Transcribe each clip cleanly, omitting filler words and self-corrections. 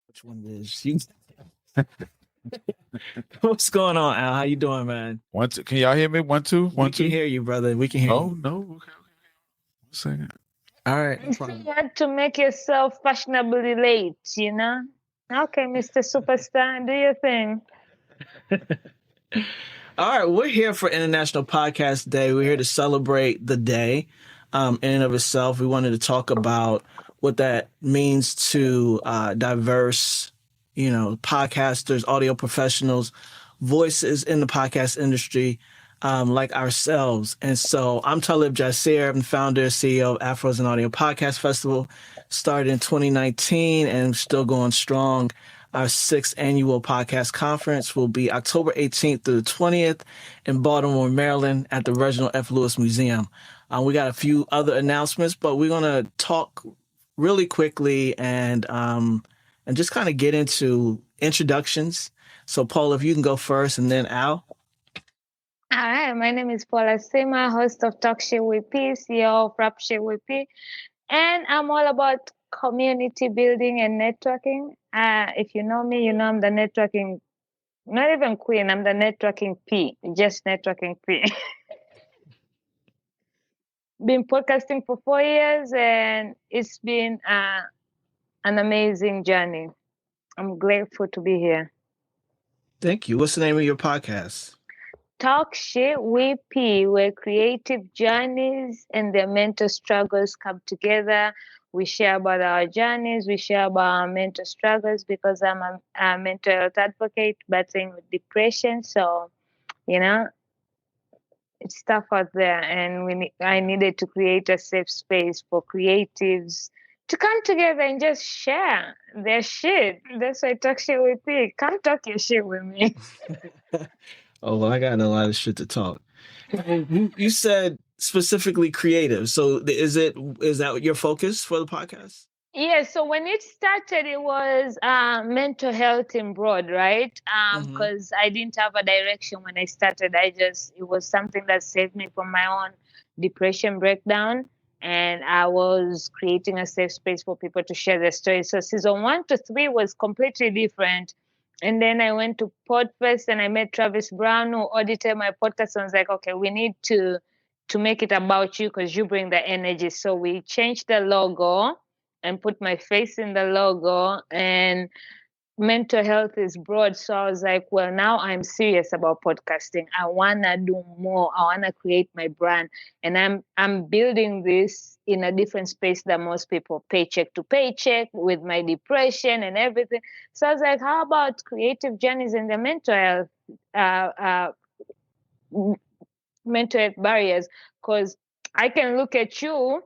Which one it is? What's going on, Al? How you doing, man? 1, 2. Can y'all hear me? 1, 2, 1, 2. We can hear you, brother. We can hear Oh, you. no. Okay. 1 second. All right. You had to make yourself fashionably late, you know? Okay, Mr. Superstar, do your thing. All right, we're here for International Podcast Day. We're here to celebrate the day in and of itself. We wanted to talk about what that means to diverse, podcasters, audio professionals, voices in the podcast industry like ourselves. And so I'm Talib Jasir. I'm the founder and CEO of Afros Audio Festival. Started in 2019 and still going strong. Our 6th annual podcast conference will be October 18th through the 20th in Baltimore, Maryland at the Reginald F. Lewis Museum. We got a few other announcements, but we're going to talk really quickly and just kind of get into introductions. So, Paula, if you can go first, and then Al. All right, my name is Paula Sima, host of Talk Shit with P, CEO of Rap Shit with P, and I'm all about community building and networking. If you know me, you know I'm the networking, not even queen, I'm the networking P, just networking P. Been podcasting for 4 years, and it's been an amazing journey. I'm grateful to be here. Thank you. What's the name of your podcast? Talk Shit with P, where creative journeys and their mental struggles come together. We share about our journeys. We share about our mental struggles because I'm a mental health advocate battling with depression. So, it's tough out there. And I needed to create a safe space for creatives to come together and just share their shit. That's why Talk Shit with P. Come talk your shit with me. Oh, well, I got a lot of shit to talk. You said specifically creative. So is that your focus for the podcast? Yeah, so when it started, it was mental health in broad, right? Because I didn't have a direction when I started. it was something that saved me from my own depression breakdown. And I was creating a safe space for people to share their stories. So season 1 to 3 was completely different. And then I went to Podfest and I met Travis Brown, who audited my podcast. And I was like, okay, we need to make it about you because you bring the energy. So we changed the logo and put my face in the logo, and mental health is broad. So I was like, well, now I'm serious about podcasting. I want to do more. I want to create my brand. And I'm building this in a different space than most people, paycheck to paycheck, with my depression and everything. So I was like, how about creative journeys in the mental health barriers? Because I can look at you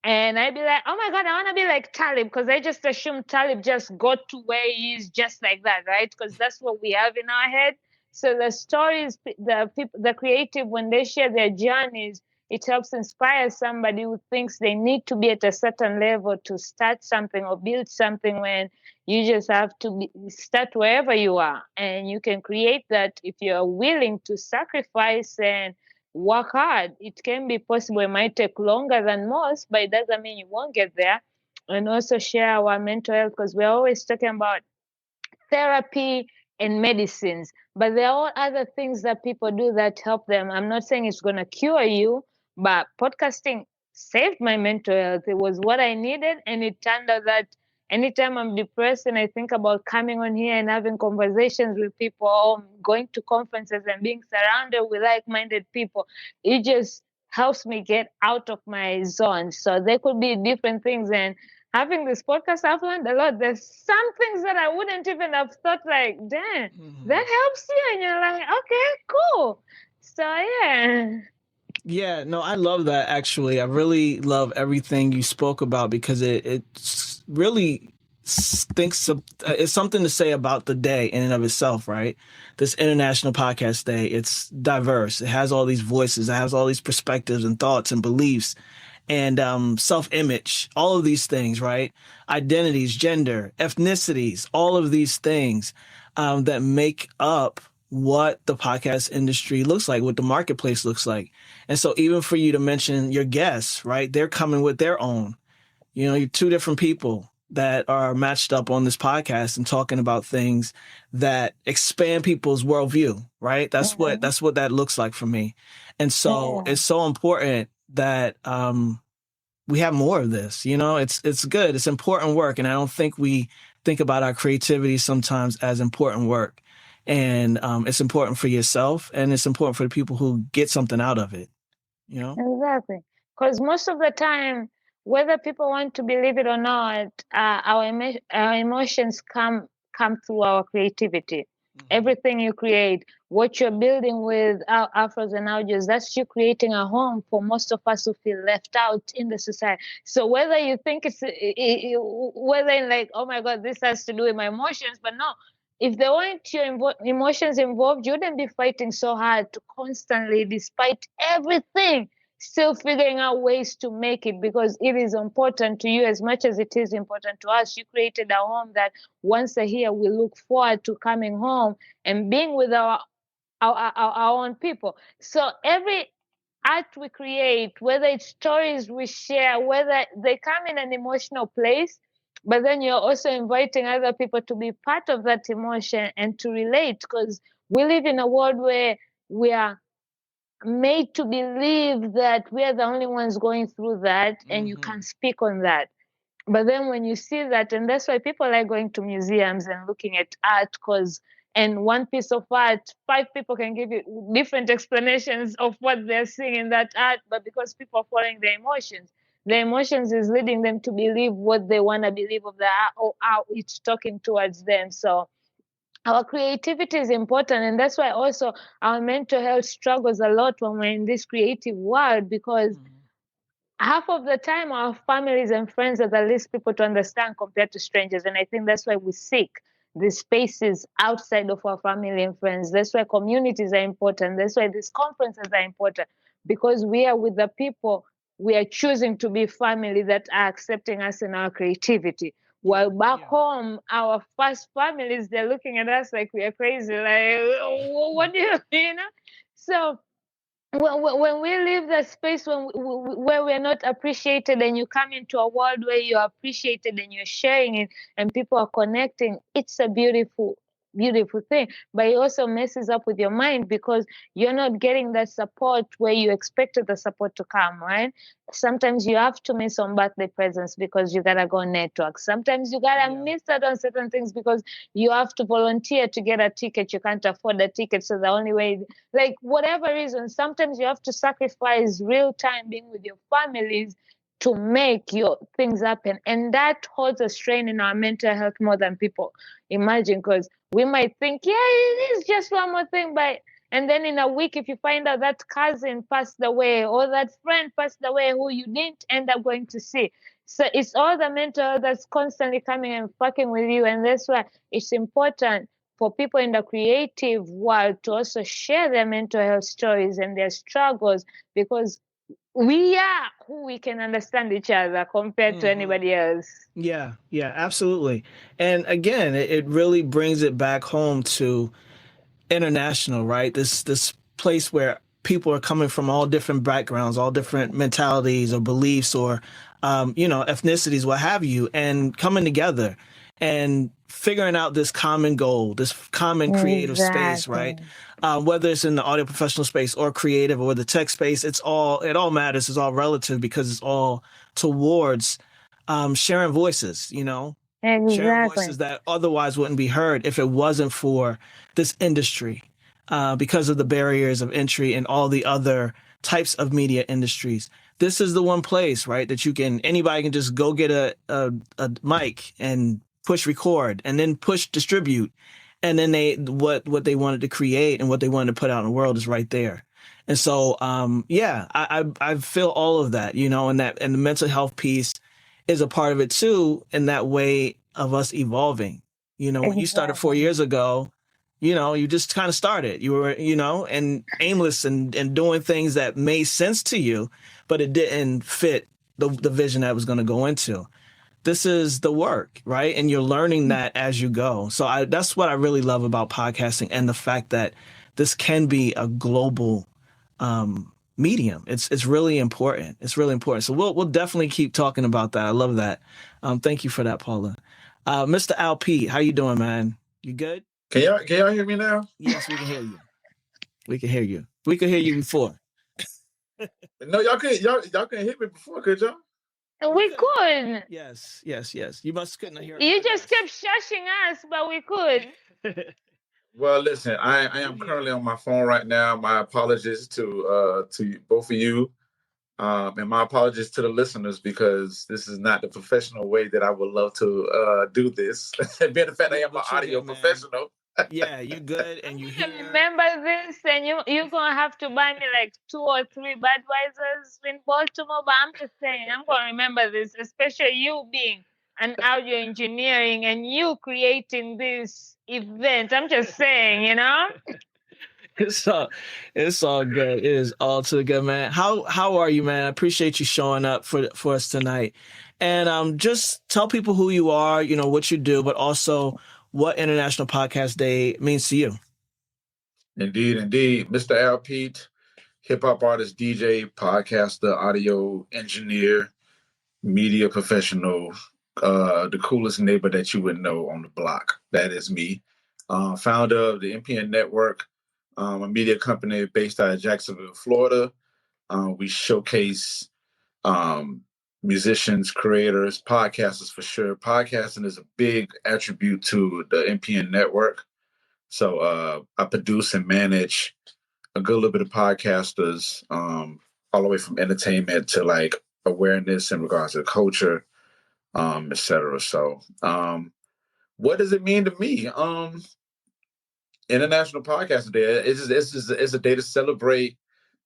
and I'd be like, oh my God, I want to be like Talib, because I just assume Talib just got to where he is just like that, right? Because that's what we have in our head. So the stories, the creative, when they share their journeys, it helps inspire somebody who thinks they need to be at a certain level to start something or build something, when you just have to start wherever you are. And you can create that if you're willing to sacrifice and work hard. It can be possible. It might take longer than most, but it doesn't mean you won't get there. And also share our mental health, because we're always talking about therapy and medicines, but there are all other things that people do that help them. I'm not saying it's going to cure you, but podcasting saved my mental health. It was what I needed, and it turned out that anytime I'm depressed and I think about coming on here and having conversations with people, or going to conferences and being surrounded with like-minded people, it just helps me get out of my zone. So there could be different things. And having this podcast, I've learned a lot. There's some things that I wouldn't even have thought, like, damn, that helps you. And you're like, okay, cool. So, yeah. Yeah, no, I love that, actually. I really love everything you spoke about, because it really it's something to say about the day in and of itself, right? This International Podcast Day, it's diverse. It has all these voices. It has all these perspectives and thoughts and beliefs and self-image, all of these things, right? Identities, gender, ethnicities, all of these things that make up what the podcast industry looks like, what the marketplace looks like. And so even for you to mention your guests, right? They're coming with their own, you're two different people, that are matched up on this podcast and talking about things that expand people's worldview, right? That's what that looks like for me. And so it's so important that we have more of this. You know, it's good. It's important work. And I don't think we think about our creativity sometimes as important work. And it's important for yourself, and it's important for the people who get something out of it, you know? Exactly. Because most of the time, whether people want to believe it or not, our emotions come through our creativity. Everything you create, what you're building with our Afros and Audios, that's you creating a home for most of us who feel left out in the society. So whether you think whether like, oh my God, this has to do with my emotions, but no, if there weren't your emotions involved, you wouldn't be fighting so hard to constantly, despite everything, still figuring out ways to make it, because it is important to you as much as it is important to us. You created a home that once a year we look forward to coming home and being with our own people. So every art we create, whether it's stories we share, whether they come in an emotional place, but then you're also inviting other people to be part of that emotion and to relate, because we live in a world where we are made to believe that we are the only ones going through that, and you can speak on that. But then when you see that, and that's why people like going to museums and looking at art, because and one piece of art, 5 people can give you different explanations of what they're seeing in that art, but because people are following their emotions is leading them to believe what they want to believe of the art, or how it's talking towards them. So our creativity is important, and that's why also our mental health struggles a lot when we're in this creative world, because half of the time our families and friends are the least people to understand compared to strangers. And I think that's why we seek these spaces outside of our family and friends. That's why communities are important. That's why these conferences are important, because we are with the people we are choosing to be family that are accepting us in our creativity. While back home, our first families, they're looking at us like we are crazy. Like, what do you know? So when we leave that space where we're not appreciated, and you come into a world where you're appreciated and you're sharing it and people are connecting, it's a beautiful thing. But it also messes up with your mind, because you're not getting that support where you expected the support to come, right? Sometimes you have to miss on birthday presents because you gotta go network. Sometimes you gotta miss out on certain things because you have to volunteer to get a ticket. You can't afford a ticket, so the only way, like whatever reason, sometimes you have to sacrifice real time being with your families to make your things happen. And that holds a strain in our mental health more than people imagine, because we might think, yeah, it is just one more thing, but and then in a week, if you find out that cousin passed away or that friend passed away who you didn't end up going to see. So it's all the mental health that's constantly coming and fucking with you. And that's why it's important for people in the creative world to also share their mental health stories and their struggles, because we are who we can understand each other compared to anybody else. Yeah, absolutely. And again, it really brings it back home to international, right? This place where people are coming from all different backgrounds, all different mentalities or beliefs or ethnicities, what have you, and coming together and figuring out this common goal, this common creative space, right? Whether it's in the audio professional space or creative or the tech space, it all matters. It's all relative, because it's all towards sharing voices, sharing voices that otherwise wouldn't be heard if it wasn't for this industry, because of the barriers of entry and all the other types of media industries. This is the one place, right, that anybody can just go get a mic and push record and then push distribute. And then what they wanted to create and what they wanted to put out in the world is right there. And so, I feel all of that, and the mental health piece is a part of it too, in that way of us evolving. When you started 4 years ago, you just kind of started. You were, and aimless and doing things that made sense to you, but it didn't fit the vision that was going to go into. This is the work, right? And you're learning that as you go. So that's what I really love about podcasting, and the fact that this can be a global medium. It's really important. It's really important. So we'll definitely keep talking about that. I love that. Thank you for that, Paula. Mr. Al P, how you doing, man? You good? Can y'all hear me now? Yes, we can hear you. We can hear you. We could hear you before. No, y'all couldn't hit me before, could y'all? We could. Yes. You must couldn't hear. You just kept shushing us, but we could. Well, listen, I am currently on my phone right now. My apologies to both of you, and my apologies to the listeners, because this is not the professional way that I would love to do this. Being the fact that I am an audio professional. Yeah, you're good, and you hear. Remember this, and you're gonna have to buy me like 2 or 3 Budweisers in Baltimore. But I'm just saying, I'm gonna remember this, especially you being an audio engineering and you creating this event. I'm just saying, you know. It's all good. It is all too good, man. How are you, man? I appreciate you showing up for us tonight. And just tell people who you are, you know, what you do, but also what International Podcast Day means to you. Indeed. Mr. Al Pete, hip hop artist, DJ, podcaster, audio engineer, media professional, the coolest neighbor that you would know on the block. That is me. Founder of the NPN Network, a media company based out of Jacksonville, Florida. We showcase musicians, creators, podcasters for sure. Podcasting is a big attribute to the NPN Network. So I produce and manage a good little bit of podcasters, all the way from entertainment to like awareness in regards to culture, et cetera. So what does it mean to me? International Podcasting Day. It's a day to celebrate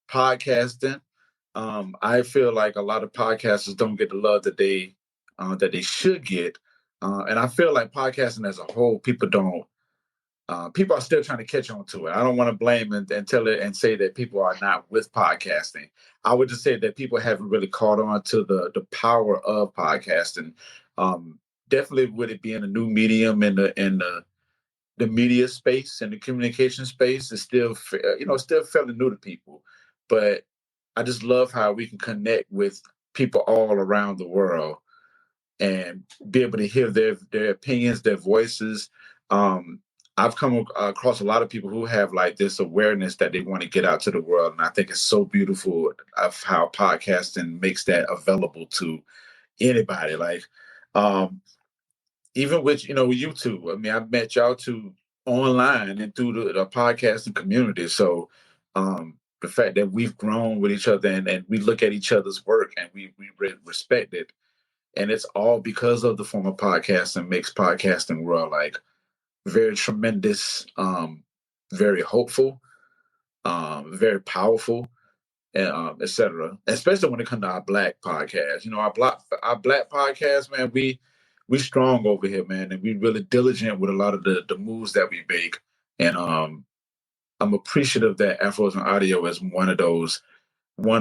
podcasting. I feel like a lot of podcasters don't get the love that they should get, and I feel like podcasting as a whole, people are still trying to catch on to it. I don't want to blame and tell it and say that people are not with podcasting. I would just say that people haven't really caught on to the power of podcasting. Definitely with it being a new medium in the media space and the communication space is still fairly new to people. But I just love how we can connect with people all around the world and be able to hear their opinions, their voices. I've come across a lot of people who have like this awareness that they want to get out to the world. And I think it's so beautiful of how podcasting makes that available to anybody. Like, even with YouTube. I mean, I've met y'all two online and through the podcasting community. So the fact that we've grown with each other and we look at each other's work and we respect it. And it's all because of the form of podcasting makes podcasting world like very tremendous, very hopeful, very powerful, and et cetera. Especially when it comes to our Black podcast. You know, our Black podcast, man, we strong over here, man, and we really diligent with a lot of the moves that we make. And I'm appreciative that Afros Audio is one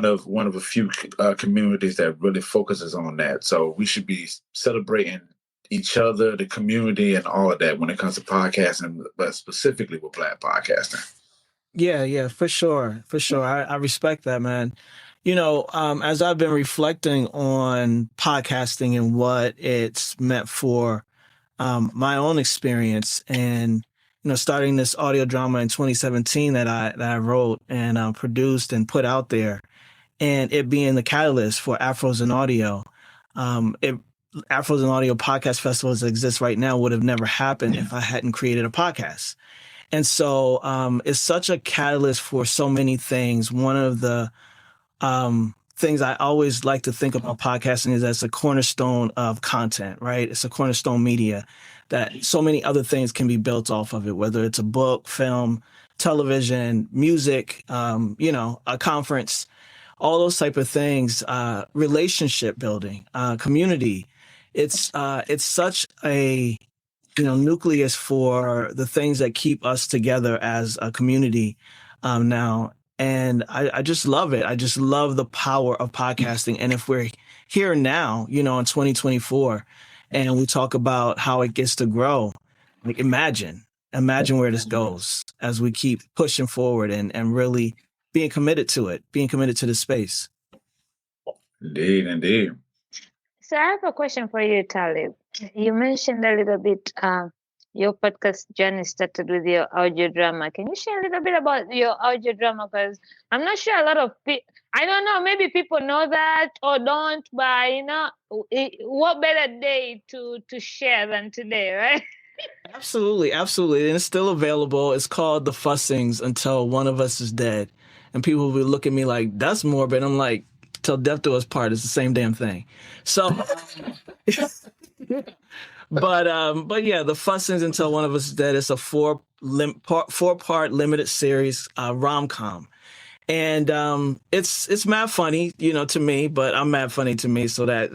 of a few communities that really focuses on that. So we should be celebrating each other, the community, and all of that when it comes to podcasting, but specifically with Black podcasting. Yeah, for sure. I respect that, man. You know, as I've been reflecting on podcasting and what it's meant for my own experience, and starting this audio drama in 2017 that I wrote and produced and put out there, and it being the catalyst for Afros in Audio. Afros in Audio Podcast Festival that exists right now would have never happened if I hadn't created a podcast. And so it's such a catalyst for so many things. One of the things I always like to think about podcasting is as a cornerstone of content, right? It's a cornerstone media that so many other things can be built off of it, whether it's a book, film, television, music, a conference, all those type of things, relationship building, community. It's such a nucleus for the things that keep us together as a community now. And I just love it. I just love the power of podcasting. And if we're here now, in 2024, and we talk about how it gets to grow, like imagine where this goes as we keep pushing forward and really being committed to it, being committed to the space. Indeed. So I have a question for you, Talib. You mentioned a little bit your podcast journey started with your audio drama. Can you share a little bit about your audio drama? Because I'm not sure a lot of people, I don't know, maybe people know that or don't, but what better day to share than today, right? Absolutely. And it's still available. It's called The Fussings Until One of Us is Dead. And people will look at me like, that's morbid. I'm like, till death do us part. It's the same damn thing. So, but yeah, The Fussings Until One of Us is Dead. It's a four-part limited series rom-com. And it's mad funny, to me, but I'm mad funny to me, so that,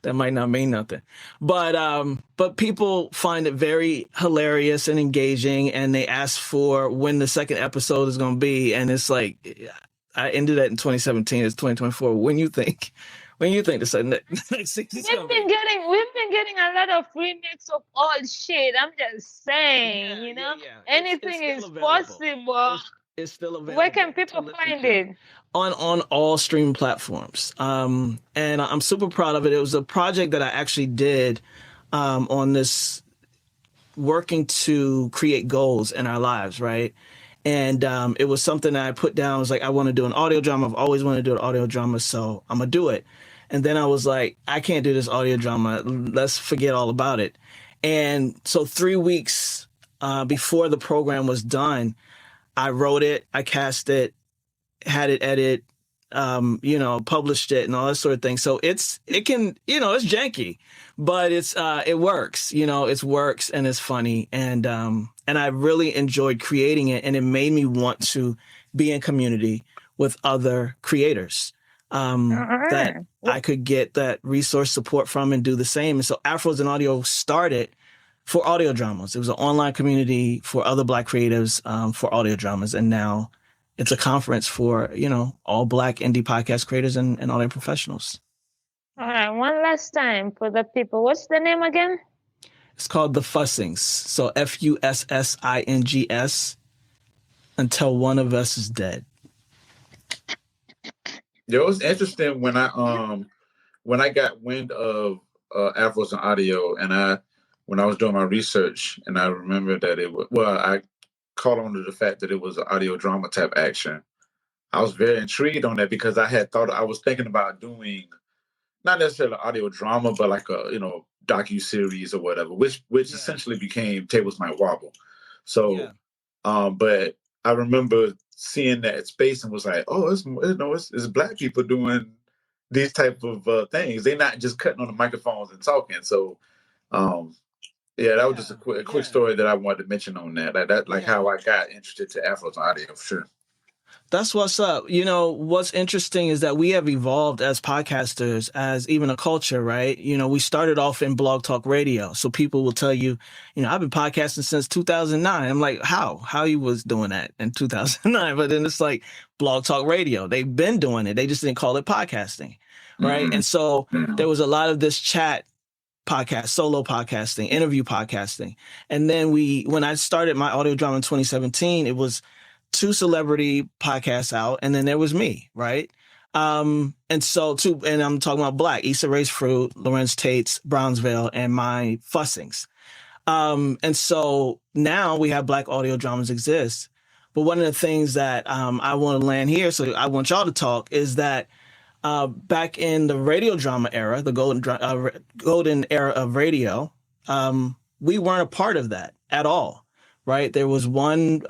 that might not mean nothing. But people find it very hilarious and engaging, and they ask for when the second episode is going to be. And it's like, I ended that in 2017. It's 2024. When you think the next season? We've been getting a lot of remakes of old shit. I'm just saying, Yeah. anything it's is available. possible. It's still available. Where can people find it? On all streaming platforms. And I'm super proud of it. It was a project that I actually did on this, working to create goals in our lives, right? And it was something that I put down. I was like, I want to do an audio drama. I've always wanted to do an audio drama, so I'm going to do it. And then I was like, I can't do this audio drama. Let's forget all about it. And so 3 weeks before the program was done, I wrote it, I cast it, had it edit, published it and all that sort of thing. So it's janky, but it works, it works and it's funny. And I really enjoyed creating it, and it made me want to be in community with other creators that I could get that resource support from and do the same. And so Afros and Audio started for audio dramas. It was an online community for other Black creatives for audio dramas. And now it's a conference for, all Black indie podcast creators and audio professionals. All right, one last time for the people. What's the name again? It's called The Fussings. So FUSSINGS, Until One of Us is Dead. It was interesting when I got wind of Afros and Audio, and when I was doing my research, and I remember that I caught on to the fact that it was an audio drama type action. I was very intrigued on that because I was thinking about doing not necessarily audio drama, but like a docu-series or whatever, which essentially became Tables Might Wobble. So, but I remember seeing that space and was like, oh, it's Black people doing these type of things. They're not just cutting on the microphones and talking. So, that was just a quick story that I wanted to mention on that. How I got interested to Afros and Audio, for sure. That's what's up. What's interesting is that we have evolved as podcasters, as even a culture, right? We started off in blog talk radio. So people will tell you, I've been podcasting since 2009. I'm like, how you was doing that in 2009? But then it's like blog talk radio. They've been doing it. They just didn't call it podcasting, right? Mm-hmm. And so there was a lot of this chat podcast, solo podcasting, interview podcasting. And then when I started my audio drama in 2017, it was 2 celebrity podcasts out, and then there was me, right? And I'm talking about Black, Issa Rae's Fruit, Lorenz Tate's Brownsville, and my Fussings. And so now we have Black audio dramas exist. But one of the things that I want to land here, so I want y'all to talk, is that back in the radio drama era, the golden era of radio, we weren't a part of that at all, right? There was one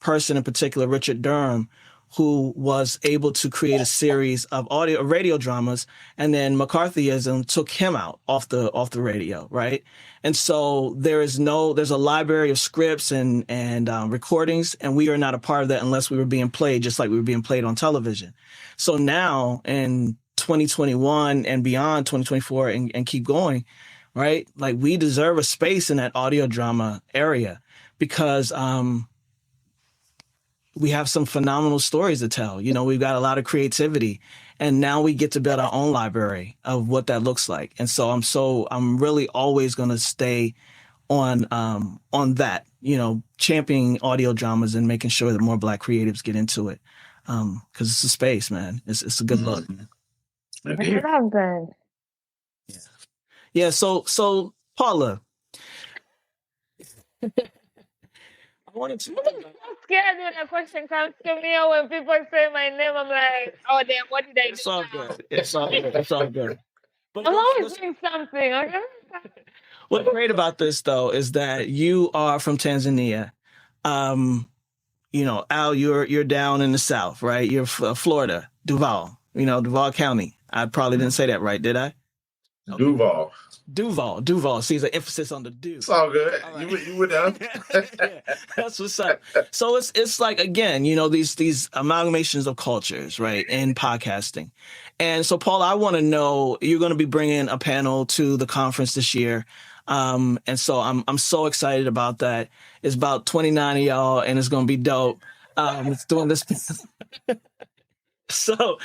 person in particular, Richard Durham, who was able to create a series of radio dramas, and then McCarthyism took him out off the radio, right? And so there's a library of scripts and recordings, and we are not a part of that unless we were being played, just like we were being played on television. So now in 2021 and beyond, 2024 and keep going, right? Like, we deserve a space in that audio drama area because we have some phenomenal stories to tell. We've got a lot of creativity, and now we get to build our own library of what that looks like. And so I'm really always going to stay on that, championing audio dramas and making sure that more Black creatives get into it. Because it's a space, man. It's a good look. I love that. Yeah. So Paula, I wanted to. I'm so scared when a question comes to me or when people say my name. I'm like, oh, damn, what did I do? It's all good. It's all good. It's all good. But I'm always doing something. Okay? what's great about this, though, is that you are from Tanzania. Al, you're down in the South, right? You're Florida, Duval. Duval County. I probably didn't say that right, did I? Duval. See, the emphasis on the do. It's all good. All right. You would know. Yeah, that's what's up. So it's like, again, these amalgamations of cultures, right, in podcasting. And so, Paul, I want to know, you're going to be bringing a panel to the conference this year. And so I'm so excited about that. It's about 29 of y'all, and it's going to be dope. It's doing this. So,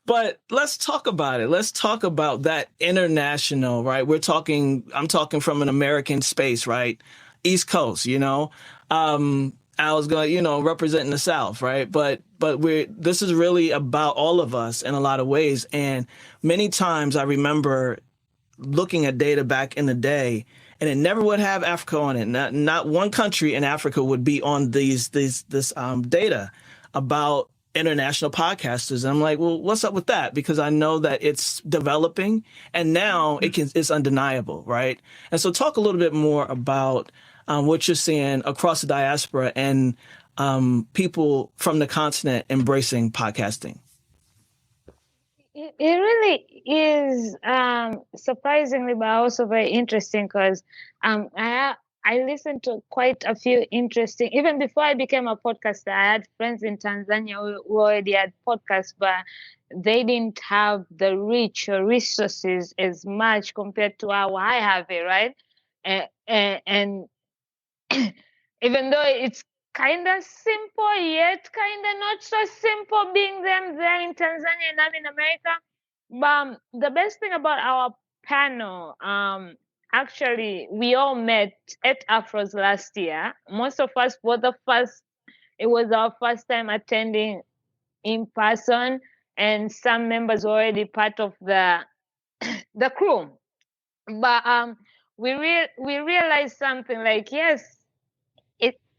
but let's talk about it. Let's talk about that international, right? I'm talking from an American space, right? East Coast, I was going, representing the South, right? But this is really about all of us in a lot of ways. And many times I remember looking at data back in the day, and it never would have Africa on it. Not one country in Africa would be on this data about international podcasters. And I'm like, well, what's up with that? Because I know that it's developing, and now it's undeniable, right? And so talk a little bit more about what you're seeing across the diaspora and people from the continent embracing podcasting. It really is surprisingly, but also very interesting, because I listened to quite a few interesting, even before I became a podcaster, I had friends in Tanzania who already had podcasts, but they didn't have the reach or resources as much compared to how I have it, right? And even though it's kind of simple, yet kind of not so simple being them there in Tanzania and I'm in America. But the best thing about our panel, actually, we all met at Afros last year. Most of us it was our first time attending in person, and some members were already part of the crew. But we realized something, like, yes,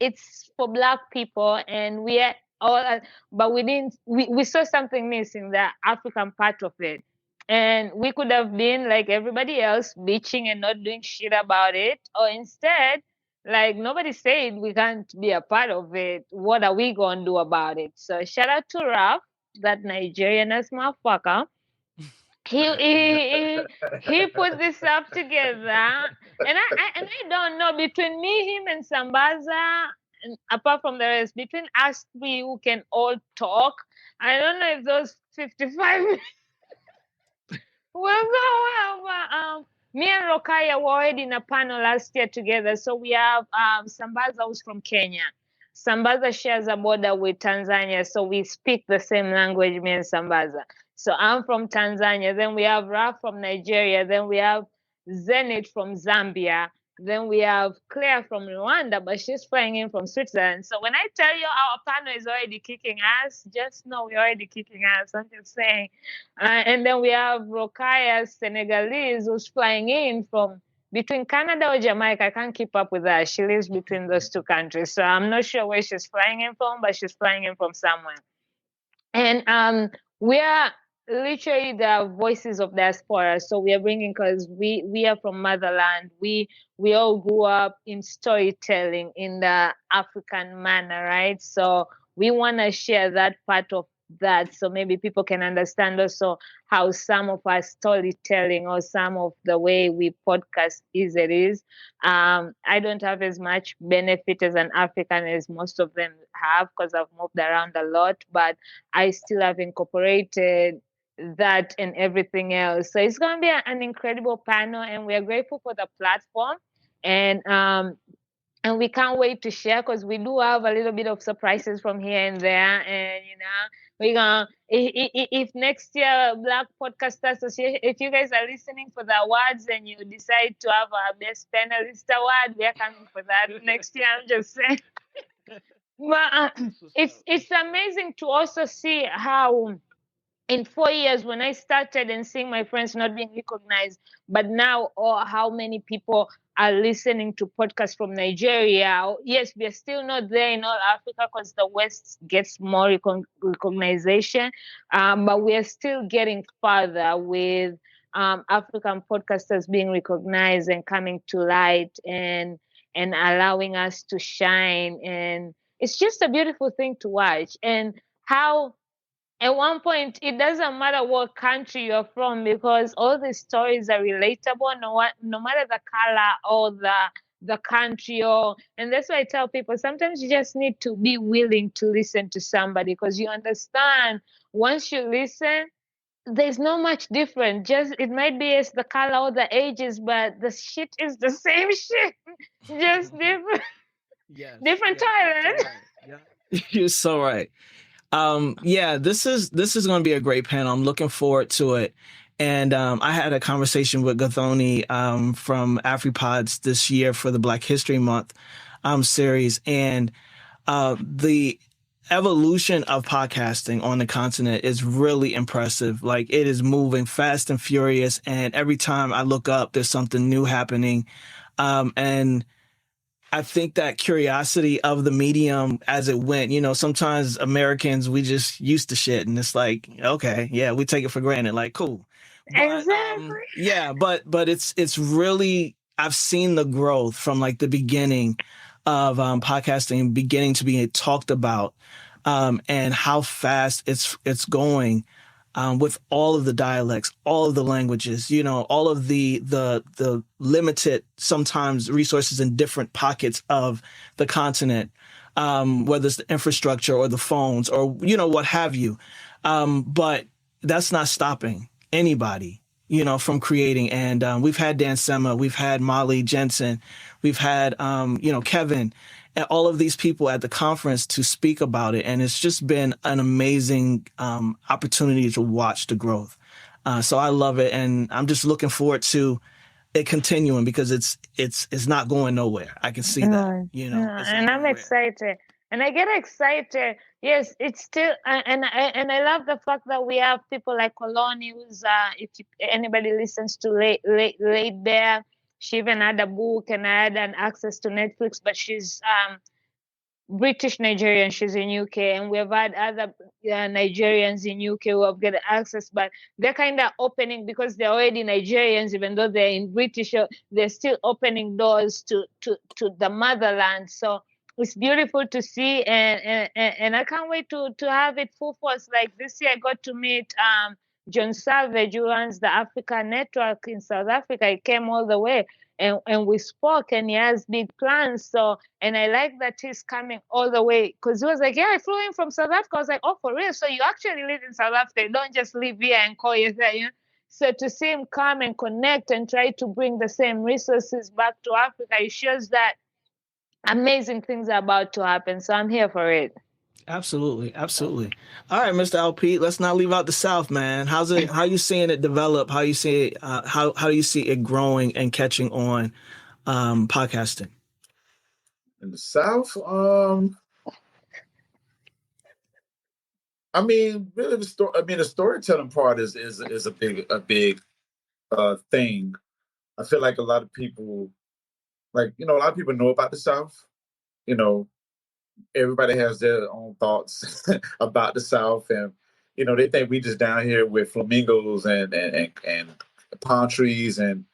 it's for Black people, and we are all, but we saw something missing, the African part of it. And we could have been like everybody else, bitching and not doing shit about it, or instead, like, nobody said we can't be a part of it. What are we gonna do about it? So shout out to Raf, that Nigerian ass motherfucker. He put this up together, and I don't know, between me, him, and Sambaza, and apart from the rest, between us three who can all talk, I don't know if those 55 will go well. But me and Rokaya were already in a panel last year together. So we have Sambaza, who's from Kenya. Sambaza shares a border with Tanzania, so we speak the same language, me and Sambaza. So I'm from Tanzania. Then we have Raf from Nigeria. Then we have Zenit from Zambia. Then we have Claire from Rwanda, but she's flying in from Switzerland. So when I tell you our panel is already kicking ass, just know we're already kicking ass. I'm just saying. And then we have Rokaya, Senegalese, who's flying in from between Canada or Jamaica. I can't keep up with her. She lives between those two countries. So I'm not sure where she's flying in from, but she's flying in from somewhere. And we are literally the voices of diaspora. So we are bringing, because we are from motherland. We all grew up in storytelling in the African manner, right? So we want to share that part of that, so maybe people can understand also how some of our storytelling or some of the way we podcast is. I don't have as much benefit as an African as most of them have, because I've moved around a lot, but I still have incorporated that and everything else. So it's going to be an incredible panel, and we're grateful for the platform. And we can't wait to share, because we do have a little bit of surprises from here and there. And, we're gonna if next year Black Podcast Association, if you guys are listening for the awards and you decide to have a best panelist award, we are coming for that next year. I'm just saying. But it's amazing to also see how in 4 years when I started and seeing my friends not being recognized, but now how many people are listening to podcasts from Nigeria. Yes, we are still not there in all Africa because the West gets more recognition, but we are still getting further with African podcasters being recognized and coming to light and allowing us to shine. And it's just a beautiful thing to watch. And how at one point it doesn't matter what country you're from because all the stories are relatable no matter the color or the country and that's why I tell people sometimes you just need to be willing to listen to somebody because you understand once you listen there's not much different. Just it might be as the color or the ages, but the shit is the same shit. Just different different Thailand. Yeah. You're so right. Yeah, this is going to be a great panel. I'm looking forward to it. And I had a conversation with Gathoni from AfriPods this year for the Black History Month series, and the evolution of podcasting on the continent is really impressive. Like it is moving fast and furious, and every time I look up, there's something new happening, and I think that curiosity of the medium as it went, sometimes Americans, we just used to shit and it's like, okay, yeah, we take it for granted. Like, cool. But, Exactly. yeah, but it's really, I've seen the growth from like the beginning of podcasting beginning to be talked about and how fast it's going. With all of the dialects, all of the languages, all of the limited sometimes resources in different pockets of the continent, whether it's the infrastructure or the phones or what have you. But that's not stopping anybody, from creating. And we've had Dan Sema, we've had Molly Jensen, we've had Kevin. And all of these people at the conference to speak about it. And it's just been an amazing opportunity to watch the growth. So I love it. And I'm just looking forward to it continuing because it's not going nowhere. I can see that, and I'm excited. And I get excited. Yes, it's still, and I love the fact that we have people like Coloni, who's, anybody listens to Late Bear, she even had a book and I had an access to Netflix, but she's British Nigerian. She's in UK, and we've had other Nigerians in UK who have got access, but they're kind of opening because they're already Nigerians, even though they're in British, they're still opening doors to the motherland. So it's beautiful to see, and I can't wait to have it full force. Like this year, I got to meet John Savage, who runs the Africa Network in South Africa. He came all the way and we spoke and he has big plans. So, and I like that he's coming all the way because he was like, yeah, I flew in from South Africa. I was like, oh, for real? So you actually live in South Africa. You don't just live here and call you there, So to see him come and connect and try to bring the same resources back to Africa, it shows that amazing things are about to happen. So I'm here for it. Absolutely. Absolutely. All right, Mr. LP, let's not leave out the South, man. How are you seeing it develop? How you see it, how do you see it growing and catching on podcasting? In the South, I mean, really the storytelling part is a big thing. I feel like a lot of people know about the South. Everybody has their own thoughts about the South, and they think we just down here with flamingos and palm trees and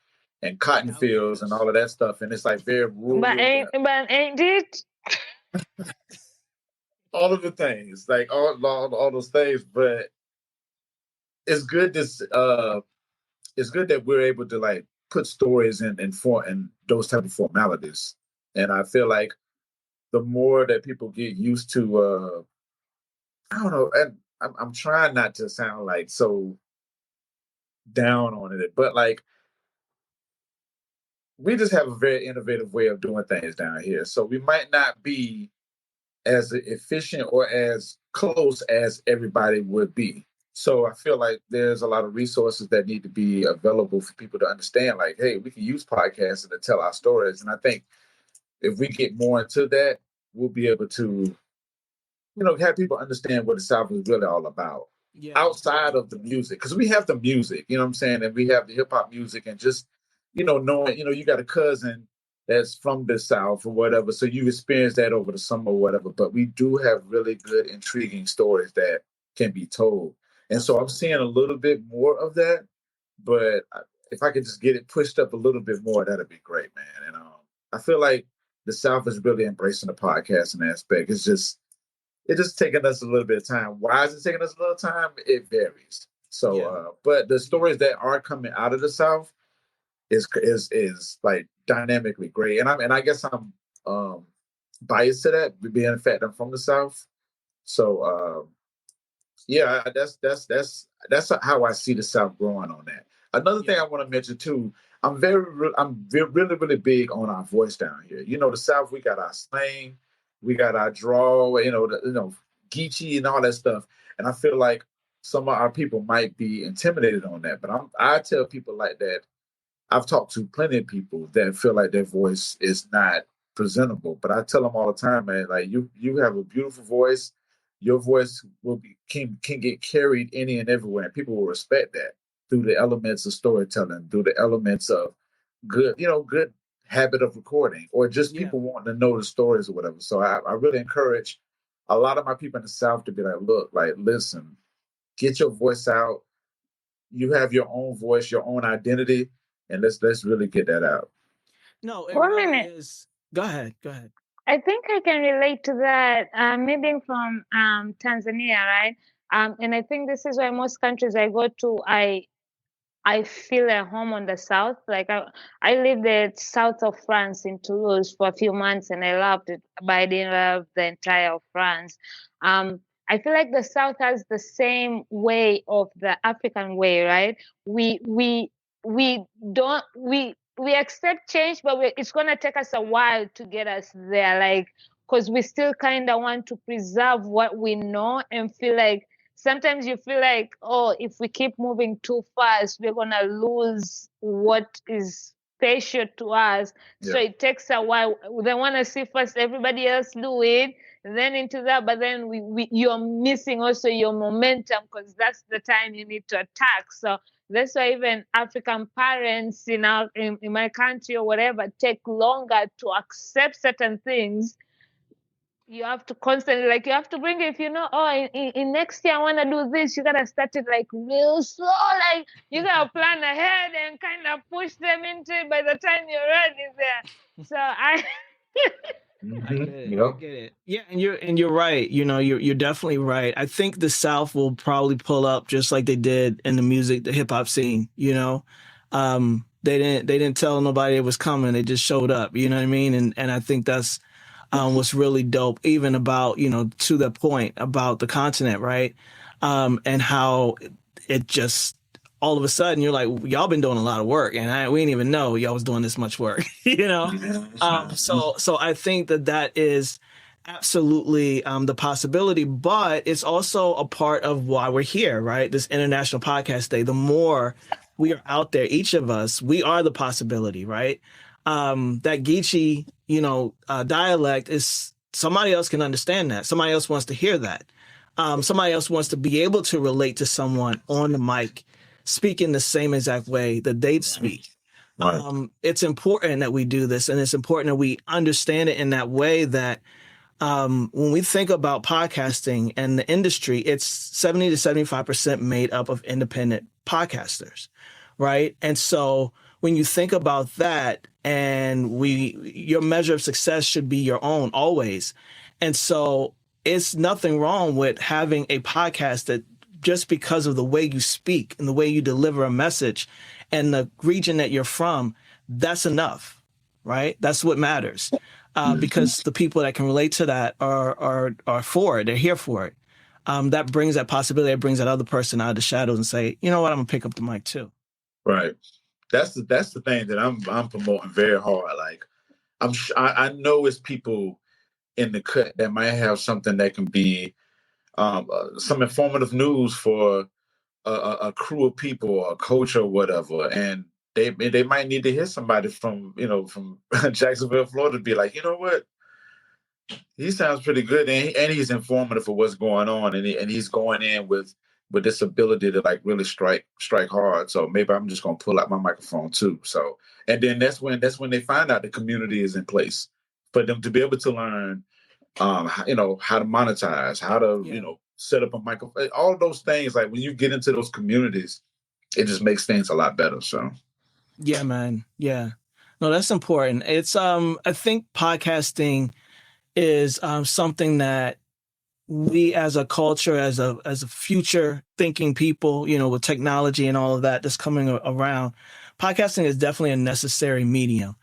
cotton fields and all of that stuff, and it's like very rural. But ain't it? All of the things, like all those things, but it's good. It's good that we're able to like put stories in those type of formalities, and I feel like the more that people get used to, I don't know, and I'm trying not to sound like so down on it, but like we just have a very innovative way of doing things down here. So we might not be as efficient or as close as everybody would be. So I feel like there's a lot of resources that need to be available for people to understand, like, hey, we can use podcasts to tell our stories. And I think if we get more into that, we'll be able to, have people understand what the South is really all about. Yeah. Outside of the music, because we have the music, you know what I'm saying? And we have the hip hop music, and just, knowing, you got a cousin that's from the South or whatever. So you experience that over the summer or whatever. But we do have really good, intriguing stories that can be told. And so I'm seeing a little bit more of that. But if I could just get it pushed up a little bit more, that'd be great, man. And I feel like the South is really embracing the podcasting aspect. It's just taking us a little bit of time. Why is it taking us a little time? It varies. So, but the stories that are coming out of the South is like dynamically great. And I guess I'm biased to that, being the fact I'm from the South. So that's how I see the South growing on that. Another thing I want to mention too, I'm really, really big on our voice down here. The South, we got our slang, we got our drawl, Geechee and all that stuff. And I feel like some of our people might be intimidated on that. But I tell people like that. I've talked to plenty of people that feel like their voice is not presentable. But I tell them all the time, man, like you have a beautiful voice. Your voice can get carried any and everywhere, and people will respect that through the elements of storytelling, through the elements of good habit of recording, or just people wanting to know the stories or whatever. So I really encourage a lot of my people in the South to be like, look, like, listen, get your voice out. You have your own voice, your own identity, and let's really get that out. No, it 1 really minute. is. Go ahead. I think I can relate to that. Me being from Tanzania, right? And I think this is why most countries I go to, I feel at home on the south. Like I lived at south of France in Toulouse for a few months, and I loved it, but I didn't love the entire of France. I feel like the south has the same way of the African way, right? We don't we accept change, but it's gonna take us a while to get us there, like, because we still kind of want to preserve what we know and feel like. Sometimes you feel like, oh, if we keep moving too fast, we're going to lose what is special to us. Yeah. So it takes a while. They want to see first everybody else do it, and then into that. But then you're missing also your momentum, because that's the time you need to attack. So that's why even African parents in my country or whatever take longer to accept certain things. You have to constantly, like, you have to bring it. If in next year I want to do this, you gotta start it like real slow. Like, you gotta plan ahead and kind of push them into it by the time you're ready there. So I get it. I get it. Yeah, and you're right. You're definitely right. I think the South will probably pull up just like they did in the hip hop scene. They didn't tell nobody it was coming. They just showed up. You know what I mean? And I think that's was really dope, even about, to the point about the continent, right? And how it just, all of a sudden, you're like, y'all been doing a lot of work, and we didn't even know y'all was doing this much work, So I think that is absolutely the possibility, but it's also a part of why we're here, right? This International Podcast Day. The more we are out there, each of us, we are the possibility, right? That Geechee, dialect is, somebody else can understand that. Somebody else wants to hear that. Somebody else wants to be able to relate to someone on the mic speaking the same exact way that they speak. Right. It's important that we do this, and it's important that we understand it in that way that when we think about podcasting and the industry, it's 70 to 75% made up of independent podcasters, right? And so when you think about that, and your measure of success should be your own always. And so it's nothing wrong with having a podcast that, just because of the way you speak and the way you deliver a message and the region that you're from, that's enough, right? That's what matters. Because the people that can relate to that are for it. They're here for it. That brings that possibility. That brings that other person out of the shadows and say, you know what, I'm gonna pick up the mic too. Right. That's the thing that I'm promoting very hard. Like, I know it's people in the cut that might have something that can be some informative news for a crew of people or a coach or whatever, and they might need to hear somebody from Jacksonville, Florida, to be like, you know what, he sounds pretty good, and he's informative for what's going on, and he's going in with this ability to like really strike hard. So maybe I'm just gonna pull out my microphone too. So, and then that's when they find out the community is in place for them to be able to learn, how to monetize, how to set up a microphone, all those things. Like when you get into those communities, it just makes things a lot better. So, yeah, man, yeah, no, that's important. It's I think podcasting is something that we as a culture, as a future thinking people, with technology and all of that that's coming around, podcasting is definitely a necessary medium,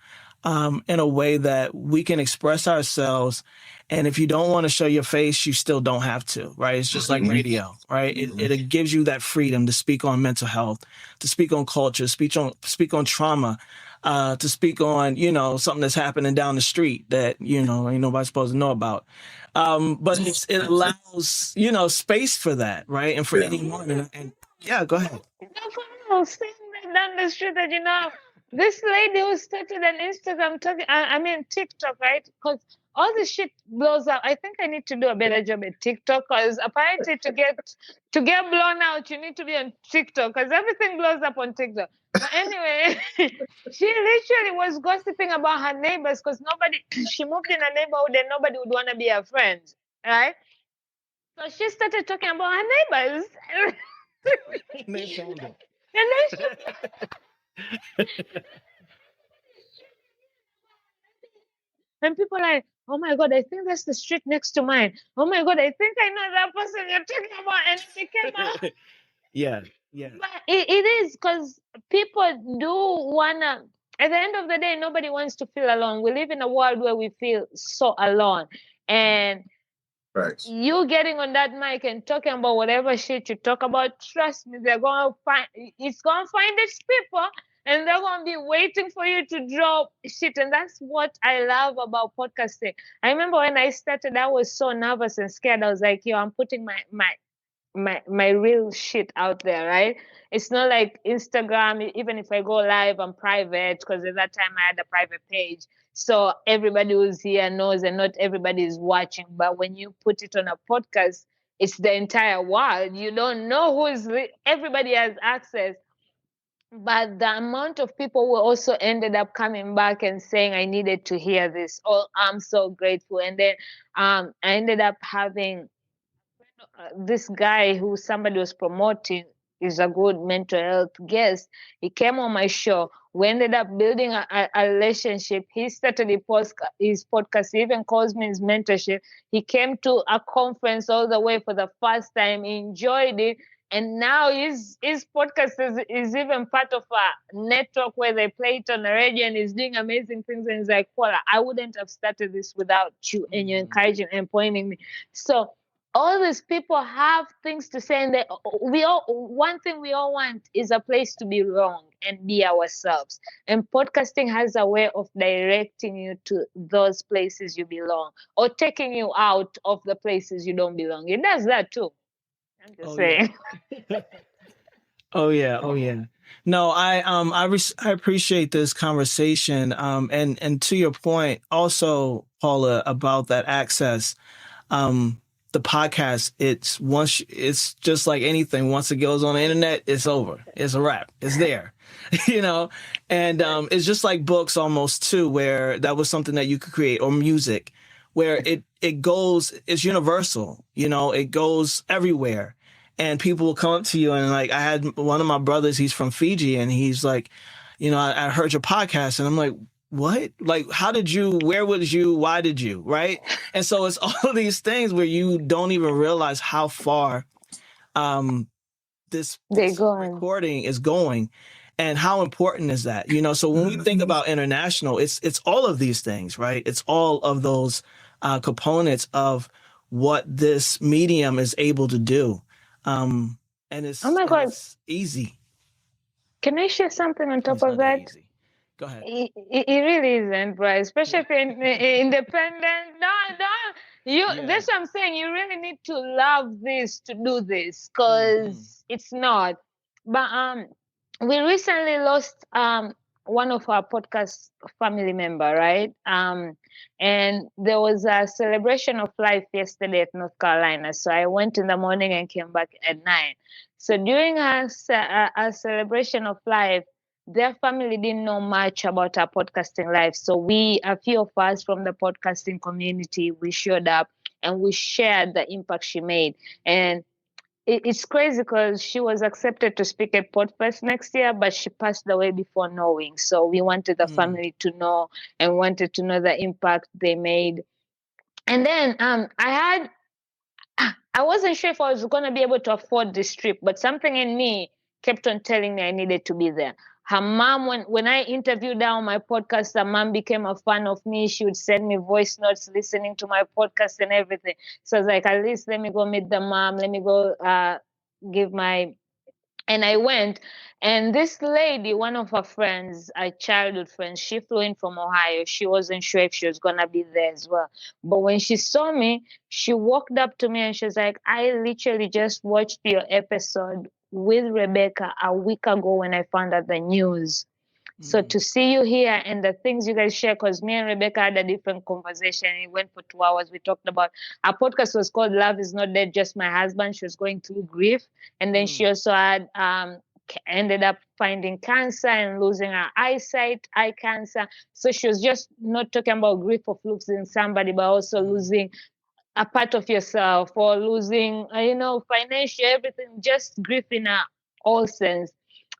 in a way that we can express ourselves. And if you don't want to show your face, you still don't have to, right? It's just like radio, right? It gives you that freedom to speak on mental health, to speak on culture, speak on trauma, to speak on, something that's happening down the street that, ain't nobody supposed to know about. But it allows, space for that, right? And for anyone. And yeah, go ahead. Seeing that down the street that, this lady who started an Instagram TikTok, right? Because all this shit blows up. I think I need to do a better job at TikTok, because apparently to get blown out, you need to be on TikTok, because everything blows up on TikTok. But anyway, she literally was gossiping about her neighbors, because she moved in a neighborhood and nobody would want to be her friend, right? So she started talking about her neighbors. And they found it. And then and people are like, oh my God, I think that's the street next to mine. Oh my God, I think I know that person you're talking about. And it became out. Yeah. But it is, because people do wanna, at the end of the day, nobody wants to feel alone. We live in a world where we feel so alone. And you getting on that mic and talking about whatever shit you talk about, trust me, it's gonna find its people, and they're gonna be waiting for you to drop shit. And that's what I love about podcasting. I remember when I started, I was so nervous and scared. I was like, I'm putting my real shit out there, right? It's not like Instagram. Even if I go live, I'm private, because at that time I had a private page, so everybody who's here knows, and not everybody is watching. But when you put it on a podcast, it's the entire world. You don't know everybody has access. But the amount of people who also ended up coming back and saying, I needed to hear this. Oh, I'm so grateful. And then I ended up having this guy who somebody was promoting, is a good mental health guest. He came on my show. We ended up building a relationship. He started his podcast. He even calls me his mentorship. He came to a conference all the way for the first time. He enjoyed it. And now his podcast is even part of a network where they play it on the radio, and he's doing amazing things. And he's like, Paula, I wouldn't have started this without you and your encouraging and pointing me. So all these people have things to say, and one thing we all want is a place to be wrong and be ourselves. And podcasting has a way of directing you to those places you belong, or taking you out of the places you don't belong. It does that too. I'm just saying. Yeah. Oh yeah. No, I appreciate this conversation. And to your point, also, Paula, about that access. The podcast, it's just like anything. Once it goes on the internet, it's over. It's a wrap. It's there, and it's just like books almost too, where that was something that you could create, or music, where it goes, it's universal, it goes everywhere, and people will come up to you. And like, I had one of my brothers, he's from Fiji, and he's like, I heard your podcast, and I'm like, what? Like, where was you? Why did you? Right. And so it's all of these things where you don't even realize how far this recording is going, and how important is that? So when we think about international, it's all of these things, right? It's all of those components of what this medium is able to do. And it's, it's easy. Can I share something on top of that? Easy. Go ahead. It really isn't, right? Especially if you're independent. That's what I'm saying. You really need to love this to do this, because it's not. But we recently lost one of our podcast family member, right? And there was a celebration of life yesterday at North Carolina. So I went in the morning and came back at 9. So during our celebration of life, their family didn't know much about our podcasting life. So a few of us from the podcasting community, we showed up and we shared the impact she made. And it's crazy because she was accepted to speak at Podfest next year, but she passed away before knowing. So we wanted the family to know and wanted to know the impact they made. And then I wasn't sure if I was going to be able to afford this trip, but something in me kept on telling me I needed to be there. Her mom, when I interviewed her on my podcast, her mom became a fan of me. She would send me voice notes listening to my podcast and everything. So I was like, at least let me go meet the mom. Let me go and I went. And this lady, one of her friends, a childhood friend, she flew in from Ohio. She wasn't sure if she was going to be there as well. But when she saw me, she walked up to me and she was like, I literally just watched your episode with Rebecca a week ago when I found out the news. So to see you here and the things you guys share, because me and Rebecca had a different conversation. It went for 2 hours. We talked about, our podcast was called Love Is Not Dead, Just My Husband. She was going through grief. And then she also had ended up finding cancer and losing her eyesight, eye cancer. So she was just not talking about grief of losing somebody, but also losing a part of yourself, or losing, financial, everything, just grief in all sense.